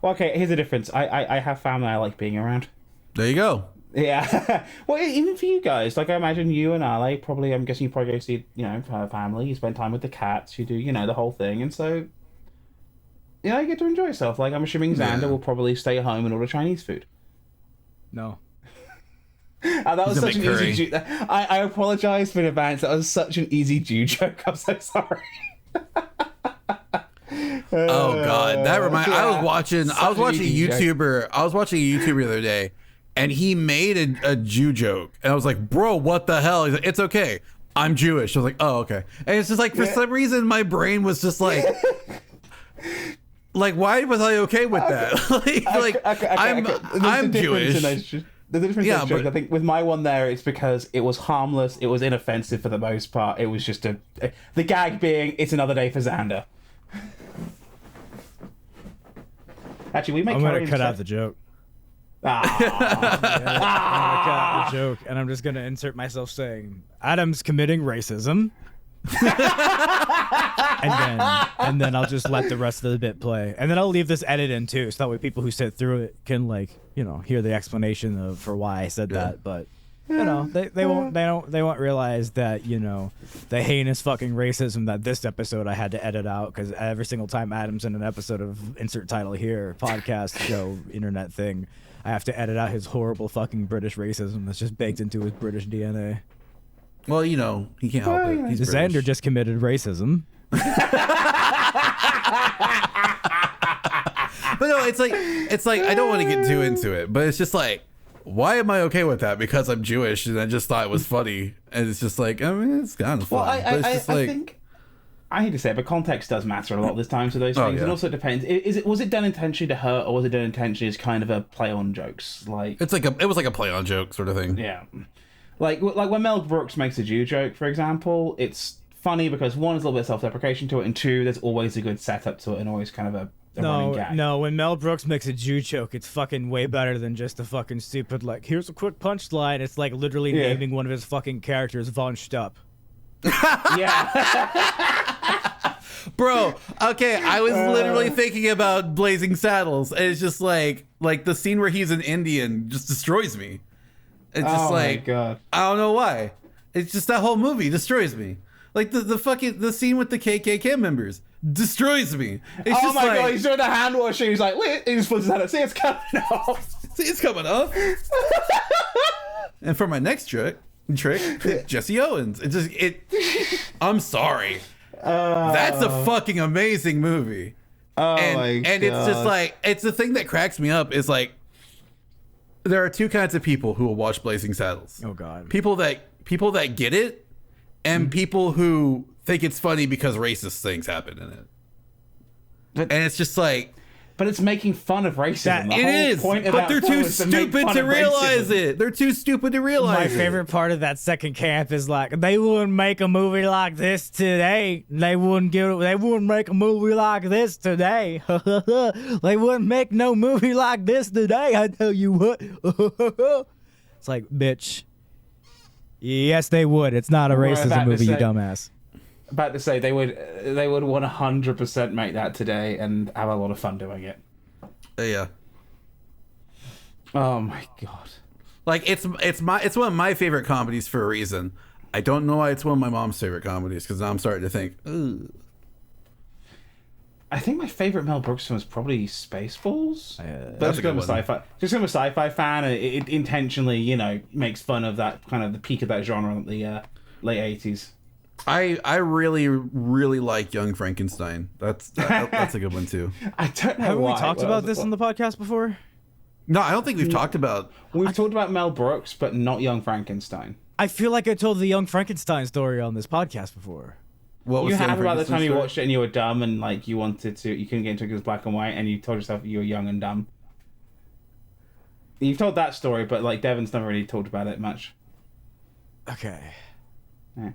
Well, okay, here's the difference. I have family I like being around. There you go. Yeah. Well, even for you guys, like, I imagine you and Ale probably, I'm guessing you probably go see, her family, you spend time with the cats, you do, the whole thing, and so, you get to enjoy yourself. Like, I'm assuming Xander will probably stay home and order Chinese food. No. That was such an easy Jew. I apologize for in advance. That was such an easy Jew joke. I'm so sorry. Oh god, that reminds. I was watching a YouTuber. I was watching a YouTuber the other day, and he made a Jew joke, and I was like, "Bro, what the hell?" He's like, "It's okay. I'm Jewish." I was like, "Oh, okay." And it's just like for some reason my brain was just like. Like, why was I okay with that? I'm Jewish. The difference is, I think with my one there, it's because it was harmless, it was inoffensive for the most part. It was just the gag being, it's another day for Xander. Actually, I'm gonna cut out the joke. I'm gonna cut out the joke, and I'm just gonna insert myself saying, Adam's committing racism. and then I'll just let the rest of the bit play, and then I'll leave this edit in too, so that way people who sit through it can hear the explanation for why I said that. But they won't realize that the heinous fucking racism that this episode I had to edit out, because every single time Adam's in an episode of insert title here podcast show internet thing, I have to edit out his horrible fucking British racism that's just baked into his British DNA. Well, he can't help it. He's Xander British. just committed racism. But no, it's like I don't want to get too into it, but it's just like, why am I okay with that? Because I'm Jewish, and I just thought it was funny, and it's just like, I mean, it's kind of fun. Well, I think I hate to say it, but context does matter a lot this time to those things. Yeah. And also it depends. Was it done intentionally to hurt, or was it done intentionally as kind of a play on jokes? Like it was like a play on joke sort of thing. Yeah. Like when Mel Brooks makes a Jew joke, for example, it's funny because one, there's a little bit of self-deprecation to it, and two, there's always a good setup to it and always kind of a running gag. No, when Mel Brooks makes a Jew joke, it's fucking way better than just a fucking stupid, like, here's a quick punchline. It's like literally naming one of his fucking characters Von Stupp. Yeah. Bro, okay, I was literally thinking about Blazing Saddles, and it's just like the scene where he's an Indian just destroys me. It's just my God. I don't know why. It's just that whole movie destroys me. Like the scene with the KKK members destroys me. It's just God, he's doing the hand washing. He's like, wait, he just puts his hand up. See, it's coming off. See, it's coming off. And for my next trick, Jesse Owens. I'm sorry. That's a fucking amazing movie. And it's just like, it's the thing that cracks me up is like, there are two kinds of people who will watch Blazing Saddles. Oh God. People that get it, and people who think it's funny because racist things happen in it. And it's just like, but it's making fun of racism. It is, but they're too stupid to realize it. They're too stupid to realize it. My favorite part of that second camp is like, they wouldn't make a movie like this today. They wouldn't make a movie like this today. They wouldn't make no movie like this today. I tell you what. It's like, bitch. Yes, they would. It's not a racism movie, you dumbass. About to say they would 100% make that today and have a lot of fun doing it. Yeah. Oh my God. Like it's one of my favorite comedies for a reason. I don't know why it's one of my mom's favorite comedies, because now I'm starting to think, ugh. I think my favorite Mel Brooks film is probably Spaceballs. That's a good one. Just I'm a sci-fi fan, and it intentionally, makes fun of that kind of the peak of that genre in the late 80s. I really, really like Young Frankenstein. That's a good one too. I don't know Have why. we talked about this on the podcast before? No, I don't think we've talked about. We've talked about Mel Brooks, but not Young Frankenstein. I feel like I told the Young Frankenstein story on this podcast before. What was you the had about the time you story? watched it and you were dumb and like you couldn't get into it because it was black and white, and you told yourself you were young and dumb. You've told that story, but like Devon's never really talked about it much. Okay. Yeah.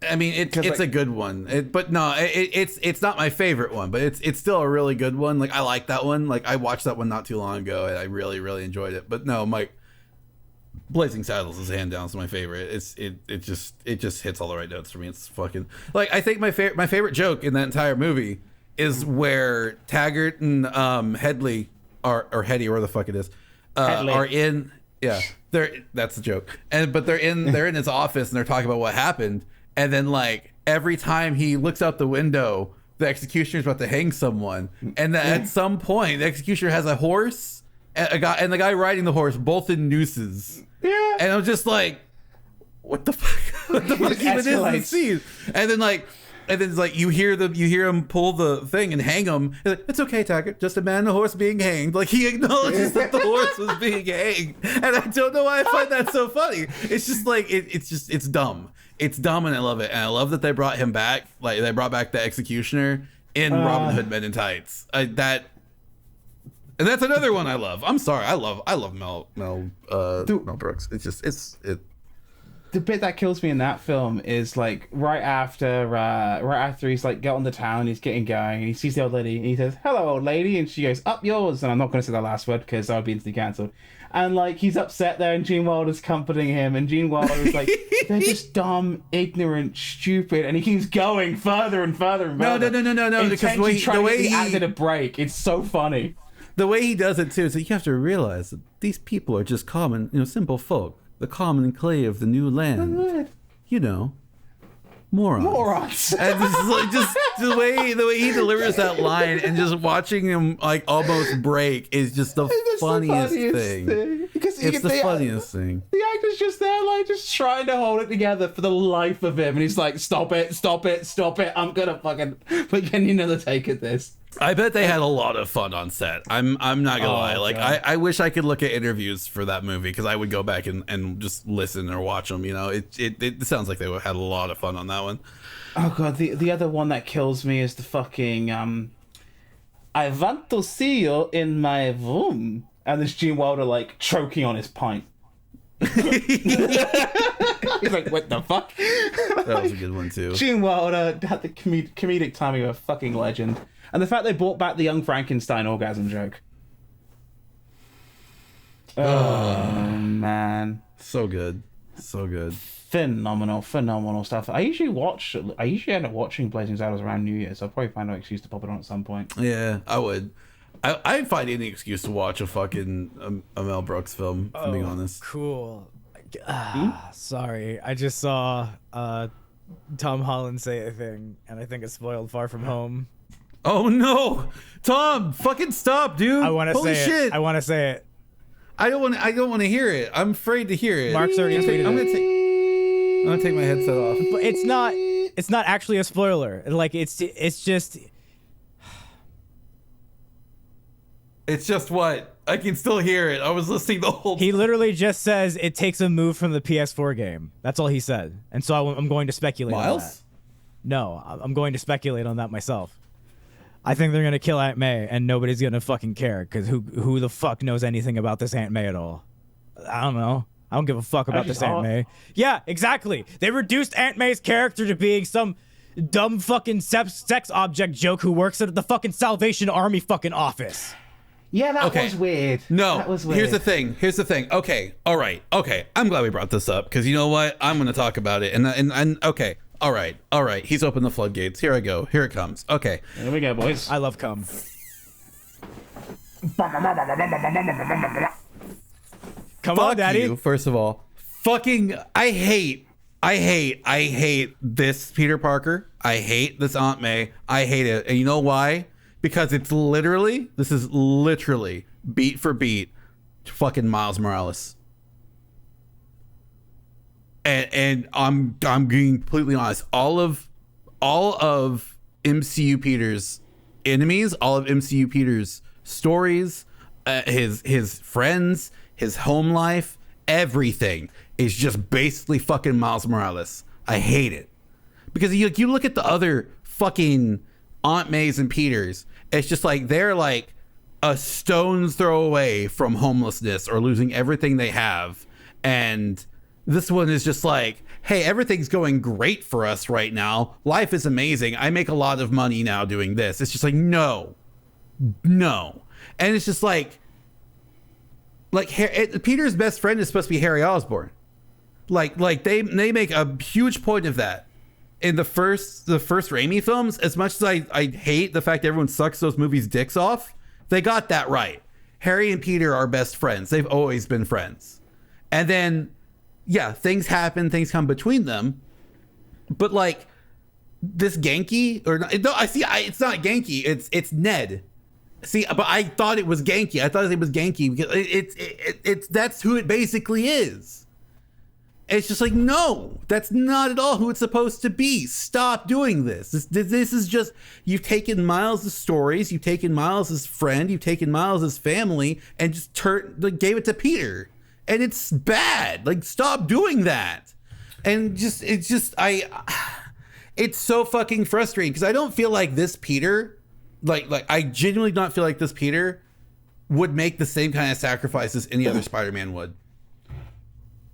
I mean, it's like, a good one, it's not my favorite one, but it's still a really good one. Like I like that one. Like I watched that one not too long ago, and I really really enjoyed it. But no, Mike, Blazing Saddles is hand down my favorite. It just hits all the right notes for me. It's fucking like I think my favorite joke in that entire movie is where Taggart and Headley or Hetty or where the fuck it is are in. Yeah, that's the joke. But they're in his office and they're talking about what happened. And then, like, every time he looks out the window, the executioner's about to hang someone. And then at some point, the executioner has a horse and the guy riding the horse, both in nooses. Yeah. And I'm just like, what the fuck? What the fuck even is this scene? And then it's like you hear him pull the thing and hang him. Like, it's okay, Taggart. Just a man and a horse being hanged. Like he acknowledges that the horse was being hanged, and I don't know why I find that so funny. It's just like it's dumb. It's dumb, and I love it. And I love that they brought him back. Like they brought back the executioner in Robin Hood Men in Tights. And that's another one I love. I'm sorry, I love Mel Brooks. The bit that kills me in that film is like right after he's like got on the town, he's getting going, and he sees the old lady, and he says, "Hello, old lady," and she goes, "Up yours." And I'm not going to say that last word because that would be instantly cancelled. And like he's upset there, and Gene Wilder's comforting him, and Gene Wilder's like, "They're just dumb, ignorant, stupid," and he keeps going further and further and further. No, because the way he acted a break, it's so funny. The way he does it too is that you have to realize that these people are just common, simple folk. The common clay of the new land. Morons. And just the way he delivers that line and just watching him like almost break is just the funniest thing. Because it's the funniest thing. The actor's just there like just trying to hold it together for the life of him, and he's like, stop it, I'm gonna fucking getting another take at this. I bet they had a lot of fun on set. I'm not gonna lie. Like I wish I could look at interviews for that movie because I would go back and just listen or watch them. It sounds like they had a lot of fun on that one. Oh god, the other one that kills me is the fucking I want to see you in my room, and this Gene Wilder like choking on his pint. He's like, what the fuck? That was a good one too. Gene Wilder had the comedic timing of a fucking legend. And the fact they brought back the Young Frankenstein orgasm joke. Oh, man. So good. Phenomenal stuff. I usually end up watching Blazing Saddles around New Year, so I'll probably find an excuse to pop it on at some point. Yeah, I would. I'd find any excuse to watch a fucking a Mel Brooks film, if I'm being honest. Cool. Sorry. I just saw Tom Holland say a thing, and I think it spoiled Far From Home. Oh no, Tom! Fucking stop, dude! I want to say shit. it. I want to say it. I don't want to hear it. I'm afraid to hear it. Mark's already tweeted it. I'm gonna take my headset off. But it's not actually a spoiler. Like it's just. It's just what? I can still hear it. I was listening the whole time. He literally just says it takes a move from the PS4 game. That's all he said. And so I'm going to speculate on that. No, I'm going to speculate on that myself. I think they're going to kill Aunt May and nobody's going to fucking care because who the fuck knows anything about this Aunt May at all? I don't know. I don't give a fuck about this Aunt May. Yeah, exactly. They reduced Aunt May's character to being some dumb fucking sex object joke who works at the fucking Salvation Army fucking office. Yeah, that was weird. No, that was weird. Here's the thing. Okay, all right. Okay, I'm glad we brought this up because you know what? I'm going to talk about it. And okay, all right. He's opened the floodgates. Here I go. Here it comes. Okay. Here we go, boys. I love cum. Come on, Daddy. You, first of all. Fucking, I hate this Peter Parker. I hate this Aunt May. I hate it. And you know why? Because this is literally beat for beat fucking Miles Morales. And I'm being completely honest. All of MCU Peter's enemies, all of MCU Peter's stories, his friends, his home life, everything is just basically fucking Miles Morales. I hate it because you look at the other fucking Aunt Mays and Peters. It's just like they're like a stone's throw away from homelessness or losing everything they have. And this one is just like, hey, everything's going great for us right now. Life is amazing. I make a lot of money now doing this. It's just like, no. And it's just like Peter's best friend is supposed to be Harry Osborn. Like they make a huge point of that in the first Raimi films. As much as I hate the fact everyone sucks those movies' dicks off, they got that right. Harry and Peter are best friends. They've always been friends. And then, yeah, things happen, things come between them. But like this Genki, or no, it's not Genki. It's Ned. See, but I thought it was Genki. I thought his name was Genki because it's that's who it basically is. It's just like, no, that's not at all who it's supposed to be. Stop doing this. This is just, you've taken Miles' stories, you've taken Miles' friend, you've taken Miles' family, and just gave it to Peter. And it's bad. Like, stop doing that. And it's so fucking frustrating because I don't feel like this Peter, like I genuinely don't feel like this Peter would make the same kind of sacrifices any other Spider-Man would.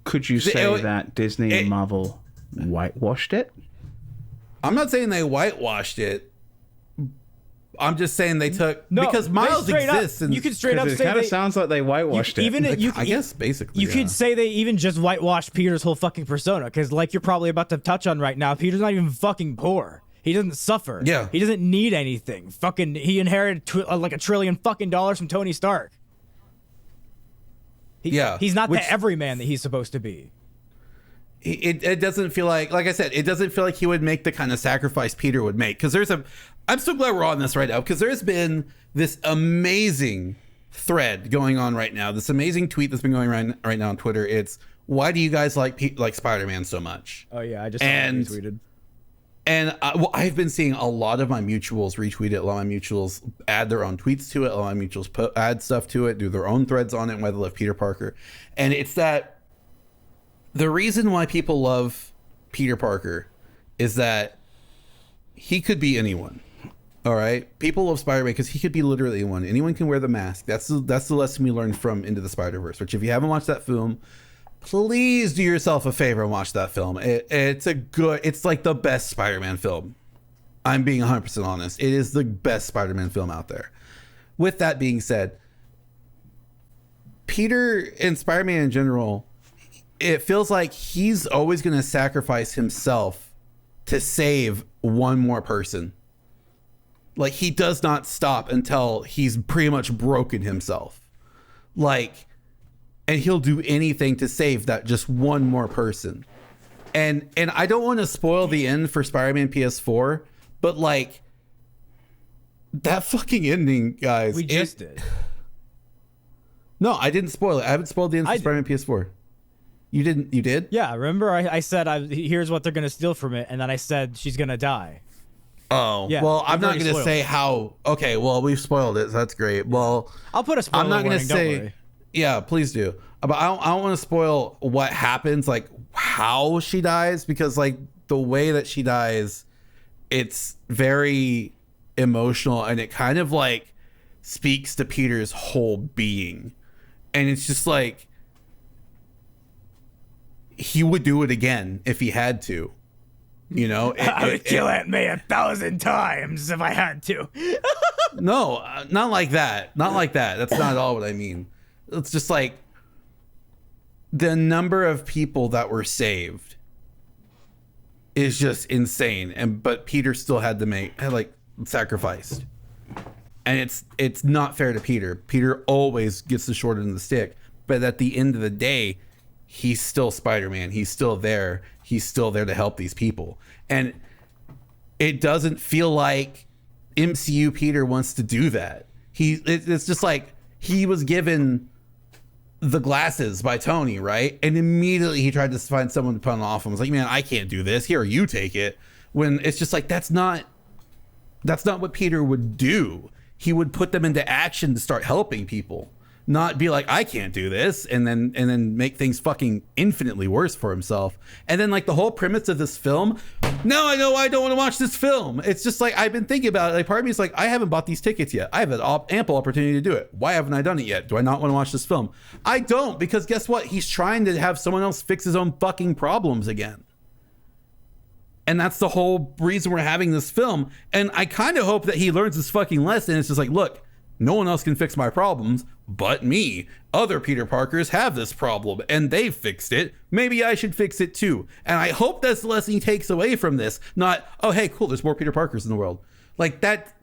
Could you say that Disney and Marvel whitewashed it? I'm not saying they whitewashed it. I'm just saying they took because Miles exists. You could straight up say it kind of sounds like they whitewashed it. I guess basically you could say they even just whitewashed Peter's whole fucking persona because, like you're probably about to touch on right now, Peter's not even fucking poor. He doesn't suffer. Yeah, he doesn't need anything. Fucking, he inherited like $1 trillion fucking from Tony Stark. He's not the everyman that he's supposed to be. It doesn't feel like I said, it doesn't feel like he would make the kind of sacrifice Peter would make. Because I'm so glad we're on this right now, because there's been this amazing thread going on right now, this amazing tweet that's been going right now on Twitter. It's, why do you guys like Spider-Man so much? Oh yeah, I just saw it retweeted. And I've been seeing a lot of my mutuals retweet it. A lot of my mutuals add their own tweets to it. A lot of my mutuals add stuff to it, do their own threads on it, why they love Peter Parker. And it's that the reason why people love Peter Parker is that he could be anyone. All right? People love Spider-Man because he could be literally anyone. Anyone can wear the mask. That's the lesson we learned from Into the Spider-Verse, which if you haven't watched that film, please do yourself a favor and watch that film. It's like the best Spider-Man film. I'm being 100% honest. It is the best Spider-Man film out there. With that being said, Peter and Spider-Man in general, it feels like he's always going to sacrifice himself to save one more person. Like, he does not stop until he's pretty much broken himself. And he'll do anything to save that just one more person. And I don't want to spoil the end for Spider-Man PS4, but like that fucking ending, guys. We just did. No, I didn't spoil it. I haven't spoiled the end for Spider-Man PS4. You didn't? You did? Yeah, remember I said here's what they're gonna steal from it, and then I said she's gonna die. Oh, yeah, well, I'm not going to say how. Okay, well, we've spoiled it. So that's great. Well, I'll put a spoiler. I'm not going to say. Don't worry. Yeah, please do. But I don't want to spoil what happens, like how she dies, because like the way that she dies, it's very emotional, and it kind of like speaks to Peter's whole being, and it's just like he would do it again if he had to. You know, I would kill Aunt May 1,000 times if I had to. No, not like that. Not like that. That's not at all what I mean. It's just like the number of people that were saved is just insane. But Peter still had to sacrificed. And it's not fair to Peter. Peter always gets the short end of the stick. But at the end of the day, he's still Spider-Man. He's still there. He's still there to help these people. And it doesn't feel like MCU Peter wants to do that. It's just like he was given the glasses by Tony, right? And immediately he tried to find someone to put them off and was like, man, I can't do this. Here, you take it. When it's just like, that's not what Peter would do. He would put them into action to start helping people. not be like, I can't do this, and then make things fucking infinitely worse for himself. And then like the whole premise of this film, now I know why I don't want to watch this film. It's just like, I've been thinking about it. Like part of me is like, I haven't bought these tickets yet. I have an ample opportunity to do it. Why haven't I done it yet? Do I not want to watch this film? I don't, because guess what? He's trying to have someone else fix his own fucking problems again. And that's the whole reason we're having this film. And I kind of hope that he learns this fucking lesson. It's just like, look, no one else can fix my problems but me. Other Peter Parkers have this problem and they've fixed it. Maybe I should fix it too. And I hope that's the lesson he takes away from this. Not, oh, hey, cool, there's more Peter Parkers in the world. Like that.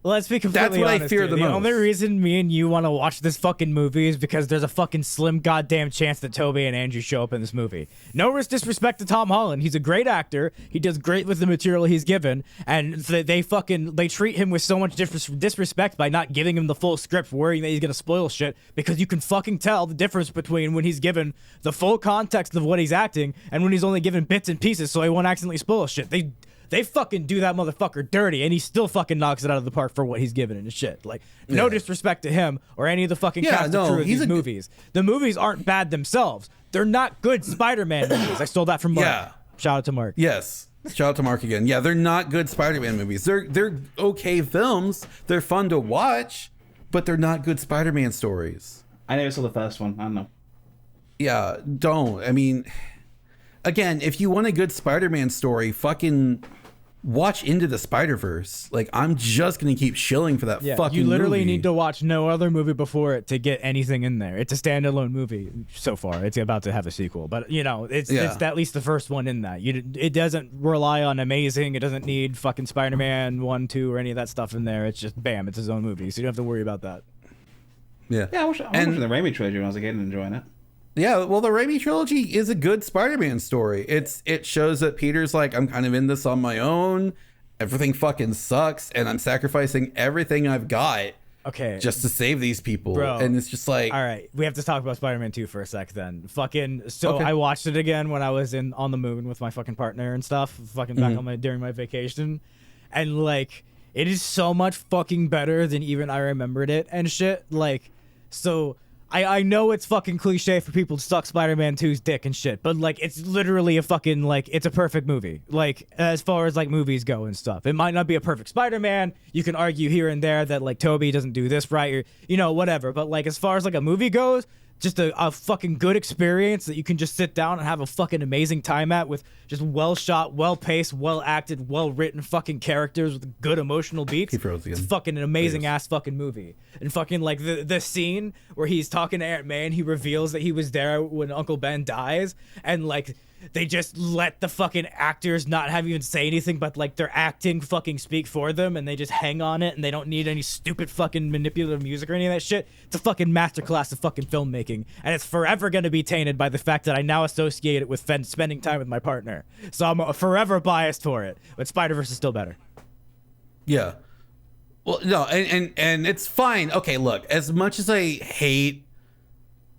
Let's be completely That's what honest, I fear dude. the The most. only reason me and you want to watch this fucking movie is because there's a fucking slim goddamn chance that Toby and Andrew show up in this movie. No disrespect to Tom Holland. He's a great actor. He does great with the material he's given, and they treat him with so much disrespect by not giving him the full script, worrying that he's gonna spoil shit, because you can fucking tell the difference between when he's given the full context of what he's acting and when he's only given bits and pieces so he won't accidentally spoil shit. They fucking do that motherfucker dirty, and he still fucking knocks it out of the park for what he's given and shit. Like, no disrespect to him or any of the fucking cast and crew of these movies. The movies aren't bad themselves. They're not good Spider-Man movies. I stole that from Mark. Yeah. Shout out to Mark. Yes. Shout out to Mark again. Yeah, they're not good Spider-Man movies. They're okay films. They're fun to watch, but they're not good Spider-Man stories. I never saw the first one. I don't know. Yeah, don't. I mean, again, if you want a good Spider-Man story, fucking watch Into the Spider-Verse. Like, I'm just gonna keep shilling for that fucking you literally movie. need to watch no other movie before it to get anything in there. It's a standalone movie so far. It's about to have a sequel, but you know, it's at least the first one in that. It doesn't rely on amazing. It doesn't need fucking Spider-Man 1, 2, or any of that stuff in there. It's just bam, it's his own movie, so you don't have to worry about that. Yeah, I was watching the Raimi trilogy when I was a kid and enjoying it. Yeah, well, the Raimi trilogy is a good Spider-Man story. It shows that Peter's like, I'm kind of in this on my own. Everything fucking sucks, and I'm sacrificing everything I've got just to save these people. Bro, and it's just like, all right, we have to talk about Spider-Man 2 for a sec then. I watched it again when I was on the moon with my fucking partner and stuff, back during my vacation. And like, it is so much fucking better than even I remembered it and shit. Like, so I know it's fucking cliche for people to suck Spider-Man 2's dick and shit, but like, it's literally a fucking, like, it's a perfect movie. Like, as far as like movies go and stuff. It might not be a perfect Spider-Man. You can argue here and there that like Toby doesn't do this right, or, you know, whatever. But like, as far as like a movie goes, just a fucking good experience that you can just sit down and have a fucking amazing time at, with just well shot, well paced, well acted, well written fucking characters with good emotional beats. It's fucking an amazing ass fucking movie. And fucking like the scene where he's talking to Aunt May and he reveals that he was there when Uncle Ben dies, and like they just let the fucking actors not have even say anything, but like their acting fucking speak for them, and they just hang on it, and they don't need any stupid fucking manipulative music or any of that shit. It's a fucking masterclass of fucking filmmaking, and it's forever going to be tainted by the fact that I now associate it with spending time with my partner. So I'm forever biased for it, but Spider-Verse is still better. Yeah. Well, no, and it's fine. Okay, look, as much as I hate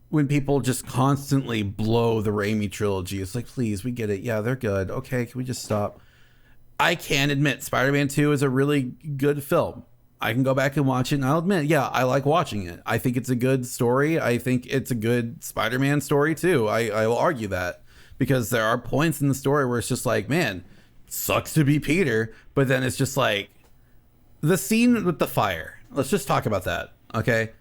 when people just constantly blow the Raimi trilogy, it's like, please, we get it. Yeah, they're good. Okay, can we just stop? I can admit Spider-Man 2 is a really good film. I can go back and watch it, and I'll admit, yeah, I like watching it. I think it's a good story. I think it's a good Spider-Man story, too. I will argue that, because there are points in the story where it's just like, man, sucks to be Peter, but then it's just like, the scene with the fire. Let's just talk about that, okay?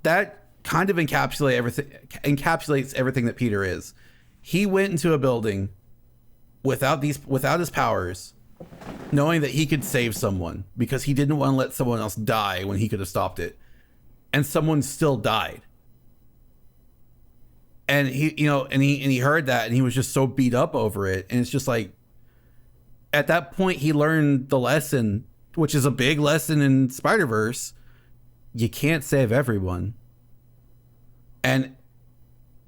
That kind of encapsulates everything that Peter is. He went into a building without his powers, knowing that he could save someone because he didn't want to let someone else die when he could have stopped it, and someone still died. And he heard that, and he was just so beat up over it. And it's just like, at that point, he learned the lesson, which is a big lesson in Spider-Verse. You can't save everyone. And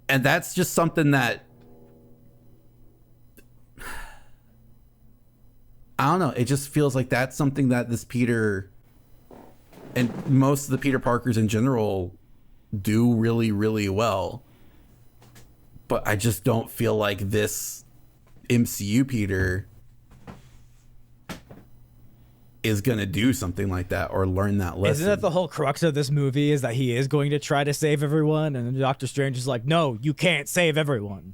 that's just something that, I don't know. It just feels like that's something that this Peter and most of the Peter Parkers in general do really, really well. But I just don't feel like this MCU Peter is going to do something like that or learn that lesson. Isn't that the whole crux of this movie, is that he is going to try to save everyone, and then Doctor Strange is like, no, you can't save everyone.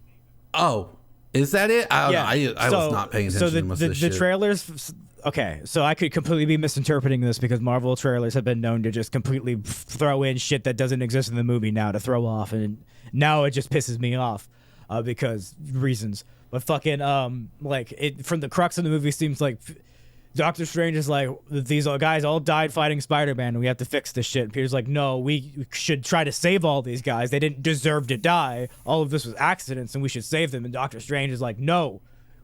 Oh, is that it? I don't know. I was not paying attention to most of this shit. The trailers... Okay, so I could completely be misinterpreting this because Marvel trailers have been known to just completely throw in shit that doesn't exist in the movie now to throw off, and now it just pisses me off because reasons. But fucking like it from the crux of the movie seems like Doctor Strange is like, these guys all died fighting Spider-Man and we have to fix this shit. And Peter's like, no, we should try to save all these guys. They didn't deserve to die. All of this was accidents and we should save them. And Doctor Strange is like, no,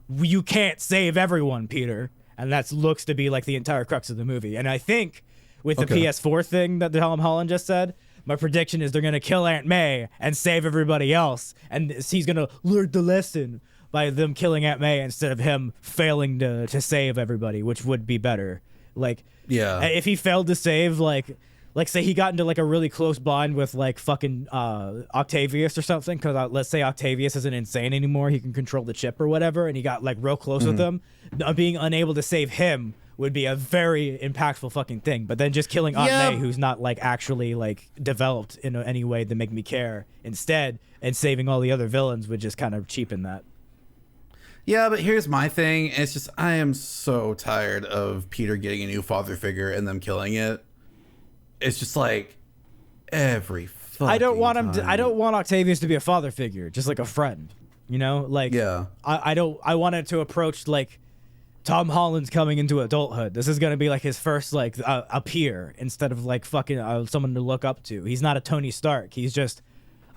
you can't save everyone, Peter. And that looks to be like the entire crux of the movie. And I think with the PS4 thing that Tom Holland just said, my prediction is they're going to kill Aunt May and save everybody else. And he's going to learn the lesson by them killing Aunt May instead of him failing to save everybody, which would be better. Like, yeah, if he failed to save, like say he got into like a really close bond with like fucking Octavius or something, because let's say Octavius isn't insane anymore, he can control the chip or whatever, and he got like real close with him, being unable to save him would be a very impactful fucking thing. But then just killing Aunt May, who's not like actually like developed in any way to make me care, instead, and saving all the other villains would just kind of cheapen that. Yeah, but here's my thing. It's just, I am so tired of Peter getting a new father figure and them killing it. It's just like every fucking I don't want him time. I don't want Octavius to be a father figure, just like a friend. You know? Like, yeah. I want it to approach like Tom Holland's coming into adulthood. This is gonna be like his first like a peer instead of like fucking someone to look up to. He's not a Tony Stark. He's just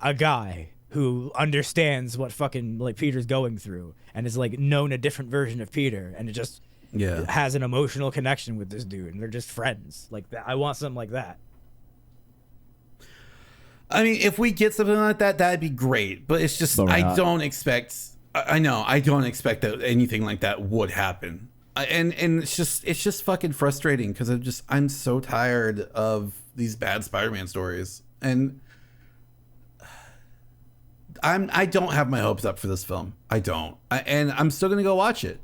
a guy who understands what fucking like Peter's going through and is like known a different version of Peter, and it just has an emotional connection with this dude, and they're just friends. Like that. I want something like that. I mean, if we get something like that, that'd be great. But it's just, I don't expect that anything like that would happen. And it's just fucking frustrating because I'm so tired of these bad Spider-Man stories. And I don't have my hopes up for this film. I don't. And I'm still going to go watch it.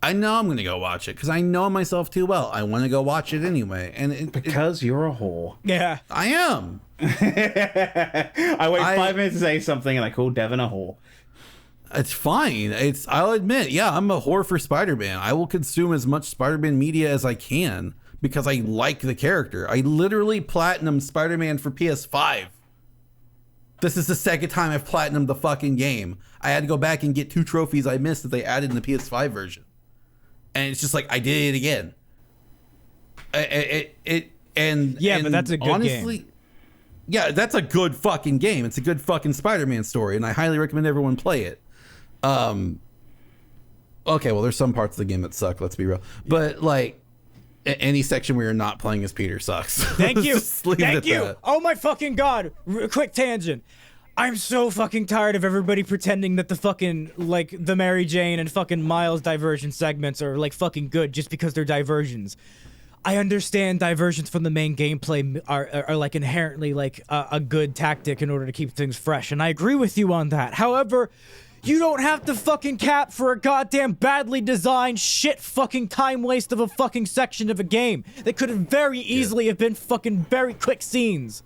I know I'm going to go watch it because I know myself too well. I want to go watch it anyway. And because you're a whore. Yeah. I am. I wait 5 minutes to say something and I call Devon a whore. It's fine. I'll admit, yeah, I'm a whore for Spider-Man. I will consume as much Spider-Man media as I can because I like the character. I literally platinumed Spider-Man for PS5. This is the second time I've platinumed the fucking game. I had to go back and get 2 trophies I missed that they added in the PS5 version. And it's just like, I did it again. But that's a good honestly, game. Yeah, that's a good fucking game. It's a good fucking Spider-Man story, and I highly recommend everyone play it. Okay, well, there's some parts of the game that suck, let's be real. But, like, any section where you're not playing as Peter sucks. Thank you. Thank you. That. Oh my fucking God. Quick tangent. I'm so fucking tired of everybody pretending that the fucking, like, the Mary Jane and fucking Miles diversion segments are, like, fucking good just because they're diversions. I understand diversions from the main gameplay are like, inherently, like, a good tactic in order to keep things fresh, and I agree with you on that. However, you don't have to fucking cap for a goddamn badly designed shit fucking time waste of a fucking section of a game. They could have very easily have been fucking very quick scenes.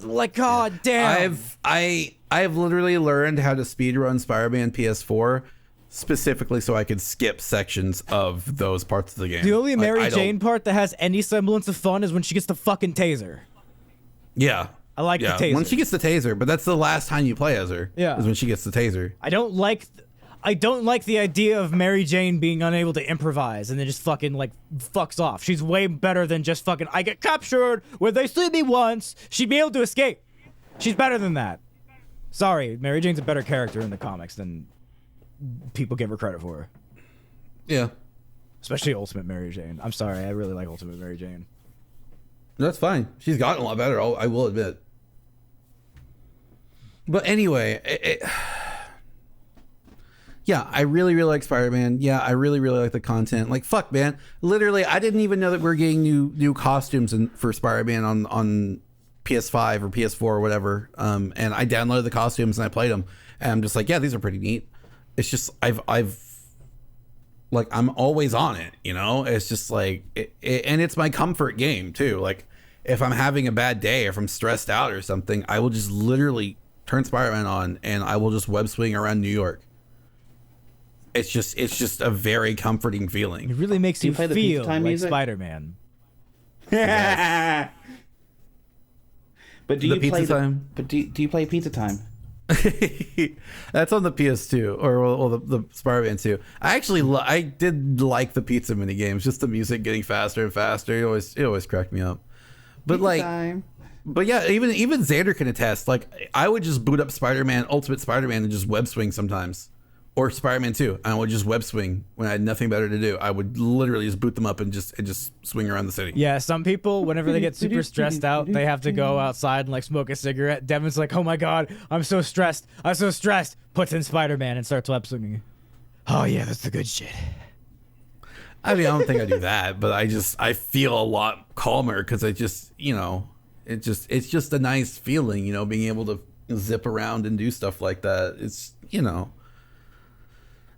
Like, god damn. I've literally learned how to speedrun Spider-Man PS4 specifically so I could skip sections of those parts of the game. The only Mary Jane part that has any semblance of fun is when she gets the fucking taser. Yeah. I like the taser. When she gets the taser, but that's the last time you play as her. Yeah. Is when she gets the taser. I don't like the idea of Mary Jane being unable to improvise and then just fucking, like, fucks off. She's way better than just fucking, I get captured where they see me once. She'd be able to escape. She's better than that. Sorry, Mary Jane's a better character in the comics than people give her credit for. Yeah. Especially Ultimate Mary Jane. I'm sorry, I really like Ultimate Mary Jane. That's fine. She's gotten a lot better, I will admit. But anyway, yeah, I really, really like Spider-Man. Yeah, I really, really like the content. Like, fuck, man. Literally, I didn't even know that we're getting new costumes for Spider-Man on PS5 or PS4 or whatever. And I downloaded the costumes and I played them. And I'm just like, yeah, these are pretty neat. It's just, Like I'm always on it, you know? It's just like and it's my comfort game too. Like if I'm having a bad day, if I'm stressed out or something, I will just literally turn Spider-Man on and I will just web swing around New York. It's just a very comforting feeling. It really makes you play the feel Pizza Time like music? Spider-Man. But do The you Pizza play Time? But do you play Pizza Time? That's on the PS2 or the Spider-Man 2. I actually I did like the pizza mini games, just the music getting faster and faster. It always cracked me up. But Pizza like Time. But yeah, even Xander can attest. Like I would just boot up Spider-Man, Ultimate Spider-Man, and just web swing sometimes, or Spider-Man 2. I would just web swing when I had nothing better to do. I would literally just boot them up and just swing around the city. Yeah, some people, whenever they get super stressed out, they have to go outside and like smoke a cigarette. Devon's like, "Oh my god, I'm so stressed. I'm so stressed." Puts in Spider-Man and starts web swinging. Oh yeah, that's the good shit. I mean, I don't think I do that, but I feel a lot calmer because I just, it's just a nice feeling, being able to zip around and do stuff like that. It's,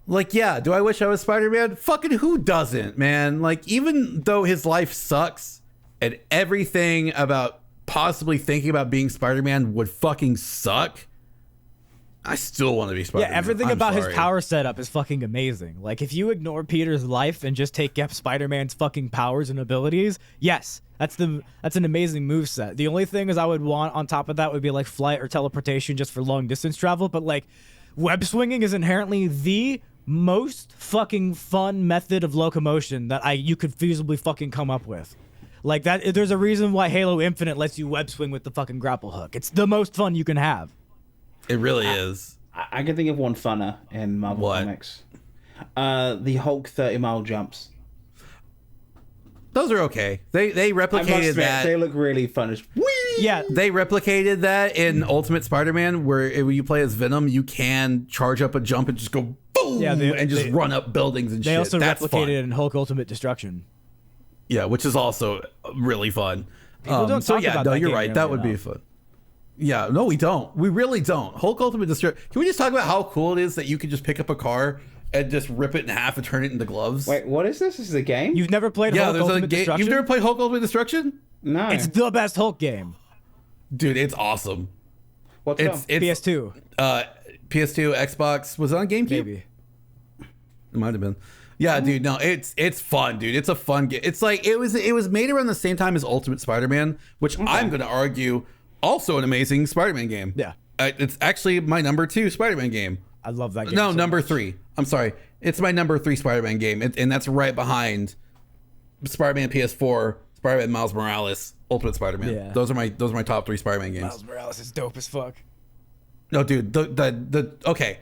like, yeah, do I wish I was Spider-Man? Fucking who doesn't, man? Like, even though his life sucks and everything about possibly thinking about being Spider-Man would fucking suck, I still want to be Spider-Man. Yeah, everything I'm about sorry. his power setup is fucking amazing. Like, if you ignore Peter's life and just take up Spider-Man's fucking powers and abilities, yes, that's an amazing moveset. The only thing is I would want on top of that would be like flight or teleportation just for long distance travel, but like web swinging is inherently the most fucking fun method of locomotion that you could feasibly fucking come up with. Like that, there's a reason why Halo Infinite lets you web swing with the fucking grapple hook. It's the most fun you can have. It really is. I can think of one funner in Marvel Comics. The Hulk 30-mile jumps. Those are okay. They I must replicated admit, that. they look really fun. As whee! Yeah, They replicated that in Ultimate Spider-Man, where when you play as Venom, you can charge up a jump and just go boom, and just run up buildings and shit. they also That's replicated fun. it in Hulk Ultimate Destruction. Yeah, which is also really fun. People don't so talk yeah, about no, that you're game right. nearly That would be enough. fun. Yeah, no, we don't. We really don't. Hulk Ultimate Destruction. Can we just talk about how cool it is that you can just pick up a car and just rip it in half and turn it into gloves? Wait, what is this? This is a game? You've never played Yeah, Hulk there's a Ultimate game. Destruction? You've never played Hulk Ultimate Destruction? No. It's the best Hulk game. Dude, it's awesome. What's It's up? PS2, PS2, Xbox. Was it on GameCube? maybe. It might have been. Yeah, dude. No, it's fun, dude. It's a fun game. It's like it was made around the same time as Ultimate Spider-Man, which I'm going to argue also an amazing Spider-Man game. Yeah. It's actually my number 2 Spider-Man game. I love that game. No, so number much. 3. I'm sorry. It's my number 3 Spider-Man game, and that's right behind Spider-Man PS4, Spider-Man Miles Morales, Ultimate Spider-Man. Yeah. Those are my top 3 Spider-Man games. Miles Morales is dope as fuck. No, dude, okay.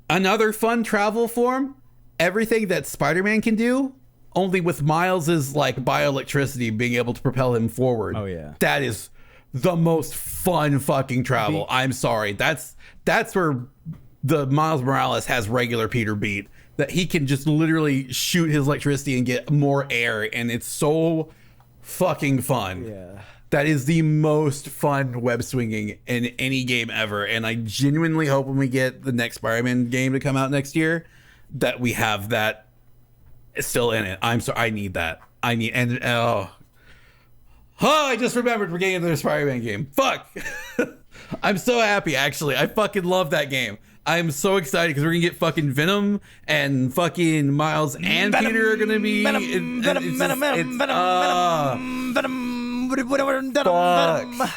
Another fun travel form, everything that Spider-Man can do, only with Miles's like bioelectricity being able to propel him forward. Oh, yeah. That is the most fun fucking travel. I'm sorry. That's where the Miles Morales has regular Peter beat. That he can just literally shoot his electricity and get more air, and it's so fucking fun. Yeah. That is the most fun web swinging in any game ever. And I genuinely hope when we get the next Spider-Man game to come out next year, that we have that still in it. I'm sorry. I need that. I just remembered we're getting another Spider-Man game. Fuck. I'm so happy, actually. I fucking love that game. I'm so excited because we're gonna get fucking Venom and fucking Miles and Peter are gonna be Venom. fuck.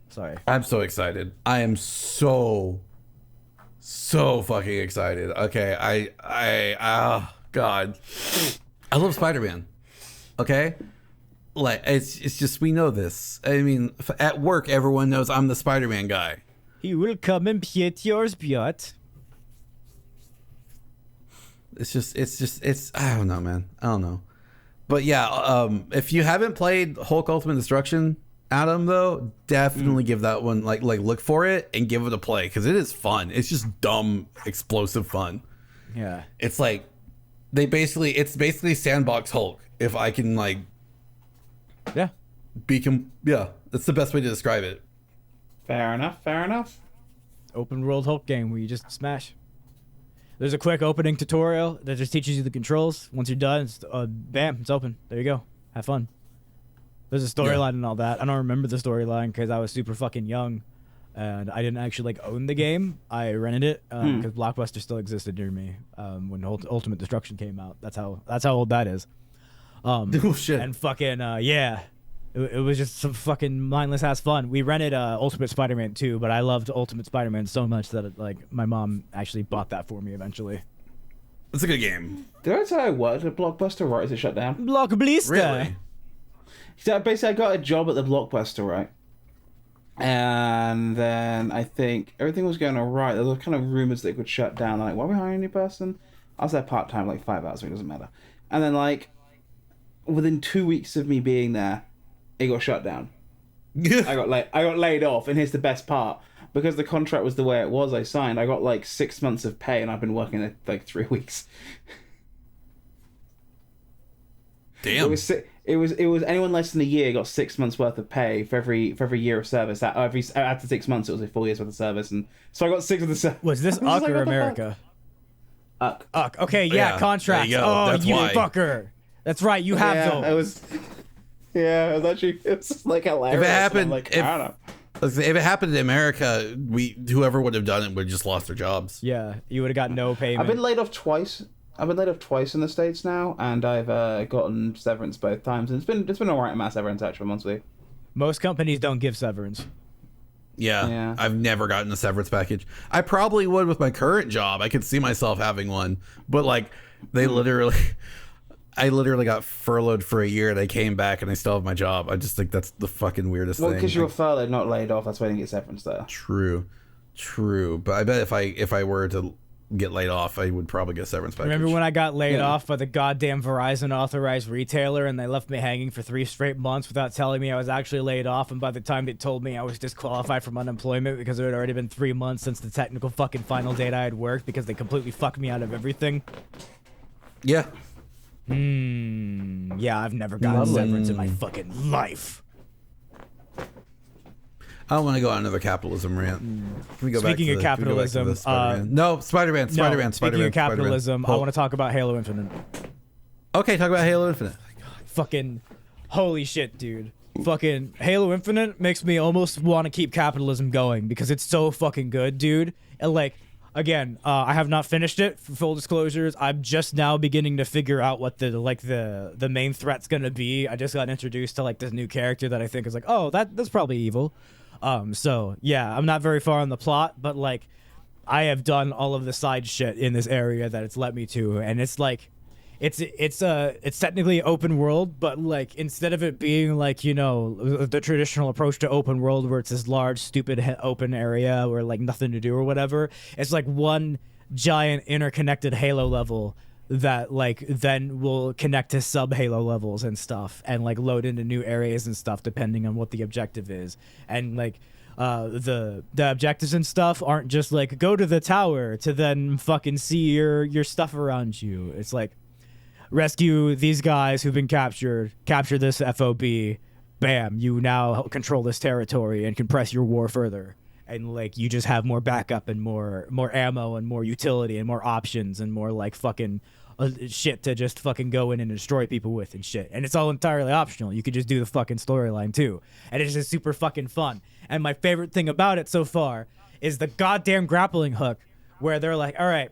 Sorry. I'm so excited. I am so fucking excited. Okay, God, I love Spider-Man. Okay, like it's just we know this. I mean, at work, everyone knows I'm the Spider-Man guy. He will come and get yours, Piot. It's I don't know, man. I don't know. But yeah, if you haven't played Hulk Ultimate Destruction, Adam, though, definitely give that one like look for it and give it a play because it is fun. It's just dumb, explosive fun. Yeah. It's like it's basically Sandbox Hulk. If I can like Yeah. yeah, that's the best way to describe it. Fair enough. Open world Hulk game where you just smash. There's a quick opening tutorial that just teaches you the controls. Once you're done, it's, bam, it's open. There you go. Have fun. There's a storyline and all that. I don't remember the storyline because I was super fucking young, and I didn't actually like own the game. I rented it because Blockbuster still existed near me when Ultimate Destruction came out. That's how old that is. Oh shit! And fucking yeah, it was just some fucking mindless ass fun. We rented Ultimate Spider-Man 2, but I loved Ultimate Spider-Man so much that like my mom actually bought that for me eventually. It's a good game. Did I tell you I worked at Blockbuster right as it shut down? Blockbuster. Really? So basically, I got a job at the Blockbuster, right? And then I think everything was going all right. There were kind of rumors that it could shut down. They're like, why are we hiring a new person? I was there part-time, like 5 hours, so it doesn't matter. And then, like, within 2 weeks of me being there, it got shut down. I got laid off, and here's the best part. Because the contract was the way it was I signed, I got, like, 6 months of pay, and I've been working there, like, 3 weeks. Damn. It was anyone less than a year got 6 months worth of pay for every year of service. After 6 months, it was a 4 years worth of service, and so I got 6 of the service. Was this UCK or America? UCK. Okay, yeah, contracts. Oh, that's you why. Fucker. That's right. You have those. It was just like hilarious. If it happened, Like, I don't know. if it happened in America, whoever would have done it would have just lost their jobs. Yeah, you would have got no payment. I've been laid off twice. in the States now, and I've gotten severance both times, and it's been alright in my severance actually, monthly. Most companies don't give severance. Yeah, I've never gotten a severance package. I probably would with my current job. I could see myself having one, but like I literally got furloughed for a year, and I came back, and I still have my job. I just think that's the fucking weirdest thing. Well, because you were furloughed, not laid off. That's why I didn't get severance there. True. But I bet if I were to get laid off, I would probably get a severance package. Remember when I got laid off by the goddamn Verizon authorized retailer, and they left me hanging for 3 straight months without telling me I was actually laid off, and by the time they told me I was disqualified from unemployment because it had already been 3 months since the technical fucking final date I had worked because they completely fucked me out of everything? Yeah. Yeah, I've never gotten severance in my fucking life. I don't want to go on another capitalism rant. Can we go Speaking back of to capitalism, Spider-Man? No, Spider-Man. Speaking of capitalism, I want to talk about Halo Infinite. Okay, talk about Halo Infinite. Fucking holy shit, dude. Fucking Halo Infinite makes me almost want to keep capitalism going because it's so fucking good, dude. And like, again, I have not finished it, for full disclosures. I'm just now beginning to figure out what the main threat's gonna be. I just got introduced to like this new character that I think is like, oh, that's probably evil. So yeah, I'm not very far on the plot, but like I have done all of the side shit in this area that it's led me to, and it's like it's technically open world, but like instead of it being like, you know, the traditional approach to open world where it's this large stupid open area where like nothing to do or whatever, it's like one giant interconnected Halo level that like then will connect to sub Halo levels and stuff, and like load into new areas and stuff depending on what the objective is. And like the objectives and stuff aren't just like go to the tower to then fucking see your stuff around you. It's like rescue these guys who've been captured, capture this FOB, bam, you now control this territory and can press your war further. And like you just have more backup and more ammo and more utility and more options and more like fucking shit to just fucking go in and destroy people with and shit. And it's all entirely optional. You could just do the fucking storyline too. And it's just super fucking fun. And my favorite thing about it so far is the goddamn grappling hook where they're like, all right,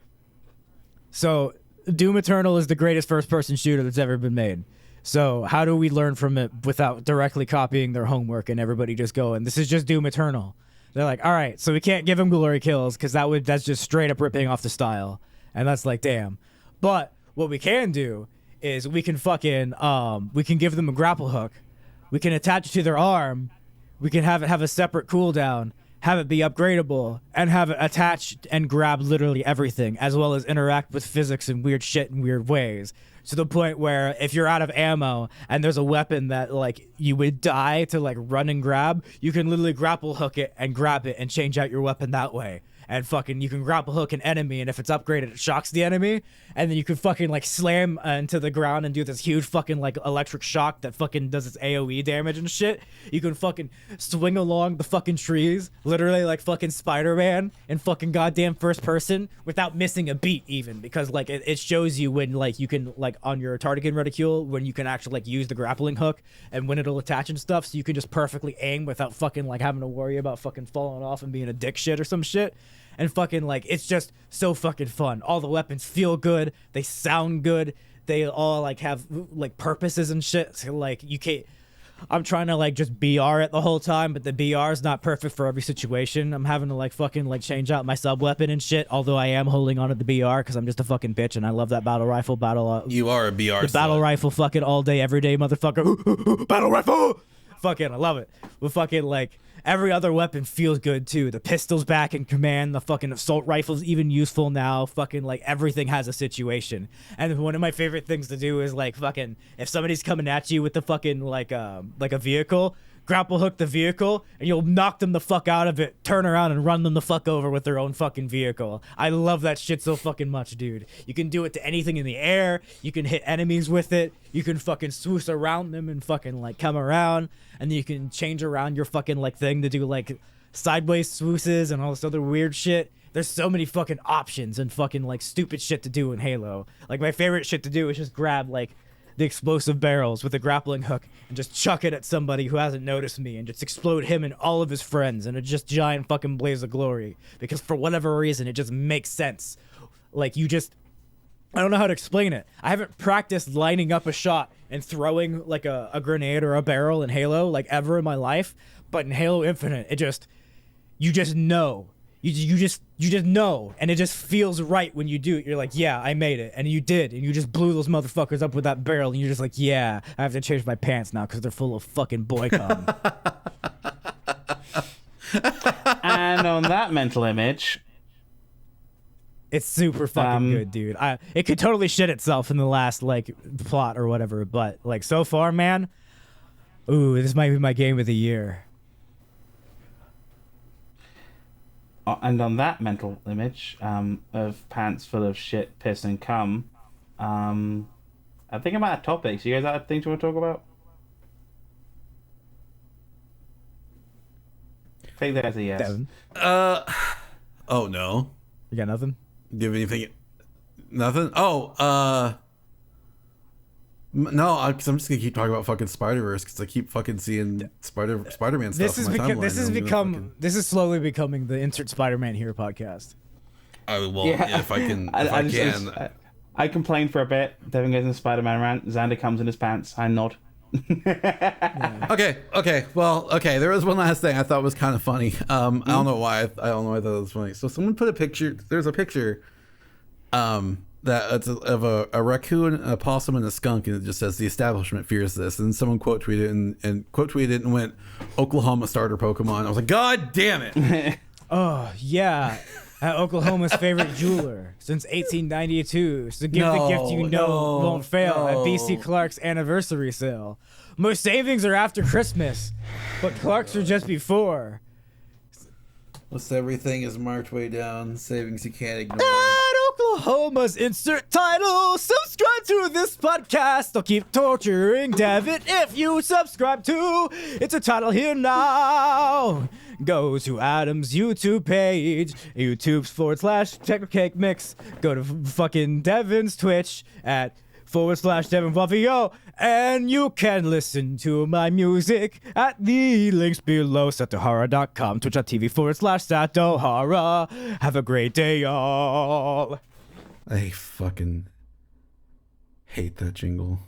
so Doom Eternal is the greatest first-person shooter that's ever been made. So how do we learn from it without directly copying their homework and everybody just going, this is just Doom Eternal? They're like, all right, so we can't give him glory kills because that's just straight up ripping off the style. And that's like, damn. But what we can do is we can fucking, we can give them a grapple hook. We can attach it to their arm. We can have it have a separate cooldown, have it be upgradable, and have it attach and grab literally everything, as well as interact with physics and weird shit in weird ways. To the point where if you're out of ammo and there's a weapon that like you would die to like run and grab, you can literally grapple hook it and grab it and change out your weapon that way. and fucking you can grapple hook an enemy, and if it's upgraded, it shocks the enemy, and then you can fucking like slam into the ground and do this huge fucking like electric shock that fucking does its AoE damage and shit. You can fucking swing along the fucking trees, literally like fucking Spider-Man in fucking goddamn first person without missing a beat even, because like it shows you when like you can like on your targeting reticule when you can actually like use the grappling hook and when it'll attach and stuff, so you can just perfectly aim without fucking like having to worry about fucking falling off and being a dick shit or some shit. And fucking like it's just so fucking fun. All the weapons feel good, they sound good, they all like have like purposes and shit. So like you can't, I'm trying to like just BR it the whole time, but the BR is not perfect for every situation. I'm having to like fucking like change out my sub weapon and shit, although I am holding on to the BR because I'm just a fucking bitch and I love that battle rifle You are a BR the battle rifle fucking all day every day motherfucker. Battle rifle fucking I love it. But fucking like every other weapon feels good too. The pistol's back in command. The fucking assault rifle's even useful now. Fucking like everything has a situation. And one of my favorite things to do is like fucking if somebody's coming at you with the fucking like a vehicle, grapple hook the vehicle and you'll knock them the fuck out of it, turn around and run them the fuck over with their own fucking vehicle. I love that shit so fucking much, dude. You can do it to anything in the air. You can hit enemies with it. You can fucking swoosh around them and fucking like come around, and then you can change around your fucking like thing to do like sideways swooses and all this other weird shit. There's so many fucking options and fucking like stupid shit to do in Halo. Like my favorite shit to do is just grab like the explosive barrels with a grappling hook and just chuck it at somebody who hasn't noticed me and just explode him and all of his friends in a just giant fucking blaze of glory, because for whatever reason it just makes sense. Like you just, I don't know how to explain it. I haven't practiced lining up a shot and throwing like a grenade or a barrel in Halo like ever in my life, but in Halo Infinite it just, you just know. You just know, and it just feels right when you do it. You're like, yeah, I made it, and you did, and you just blew those motherfuckers up with that barrel, and you're just like, yeah, I have to change my pants now because they're full of fucking boy cum. And on that mental image, it's super fucking good, dude. It could totally shit itself in the last like plot or whatever, but like so far, man, ooh, this might be my game of the year. and on that mental image of pants full of shit, piss, and cum, I think I'm out of topics. You guys have things you want to talk about? I think that's a yes. Devon, Oh no. you got nothing? Do you have anything? Nothing? Oh, no, because I'm just gonna keep talking about fucking Spider-Verse because I keep fucking seeing Spider-Man stuff. This is slowly becoming the Insert Spider-Man Here podcast. If I can, I complained for a bit. Devon goes in the Spider-Man rant. Xander comes in his pants. I nod. Okay. There was one last thing I thought was kind of funny. I don't know why. I don't know why I thought it was funny. So someone put a picture. There's a picture. That it's of a raccoon, a possum, and a skunk, and it just says the establishment fears this. And someone quote tweeted and went, Oklahoma starter Pokemon. I was like, God damn it! Oh yeah, Oklahoma's favorite jeweler since 1892. So give the gift you know won't fail at BC Clark's anniversary sale. Most savings are after Christmas, but Clark's are just before. What's everything is marked way down. Savings you can't ignore. Oklahoma's insert title. Subscribe to this podcast. I'll keep torturing Devon if you subscribe to. It's a title here now. Go to Adam's YouTube page, YouTube/Techno Mix. Go to fucking Devon's Twitch at /DevonVo, and you can listen to my music at the links below, satohara.com, twitch.tv/Satohara. Have a great day, y'all. I fucking hate that jingle.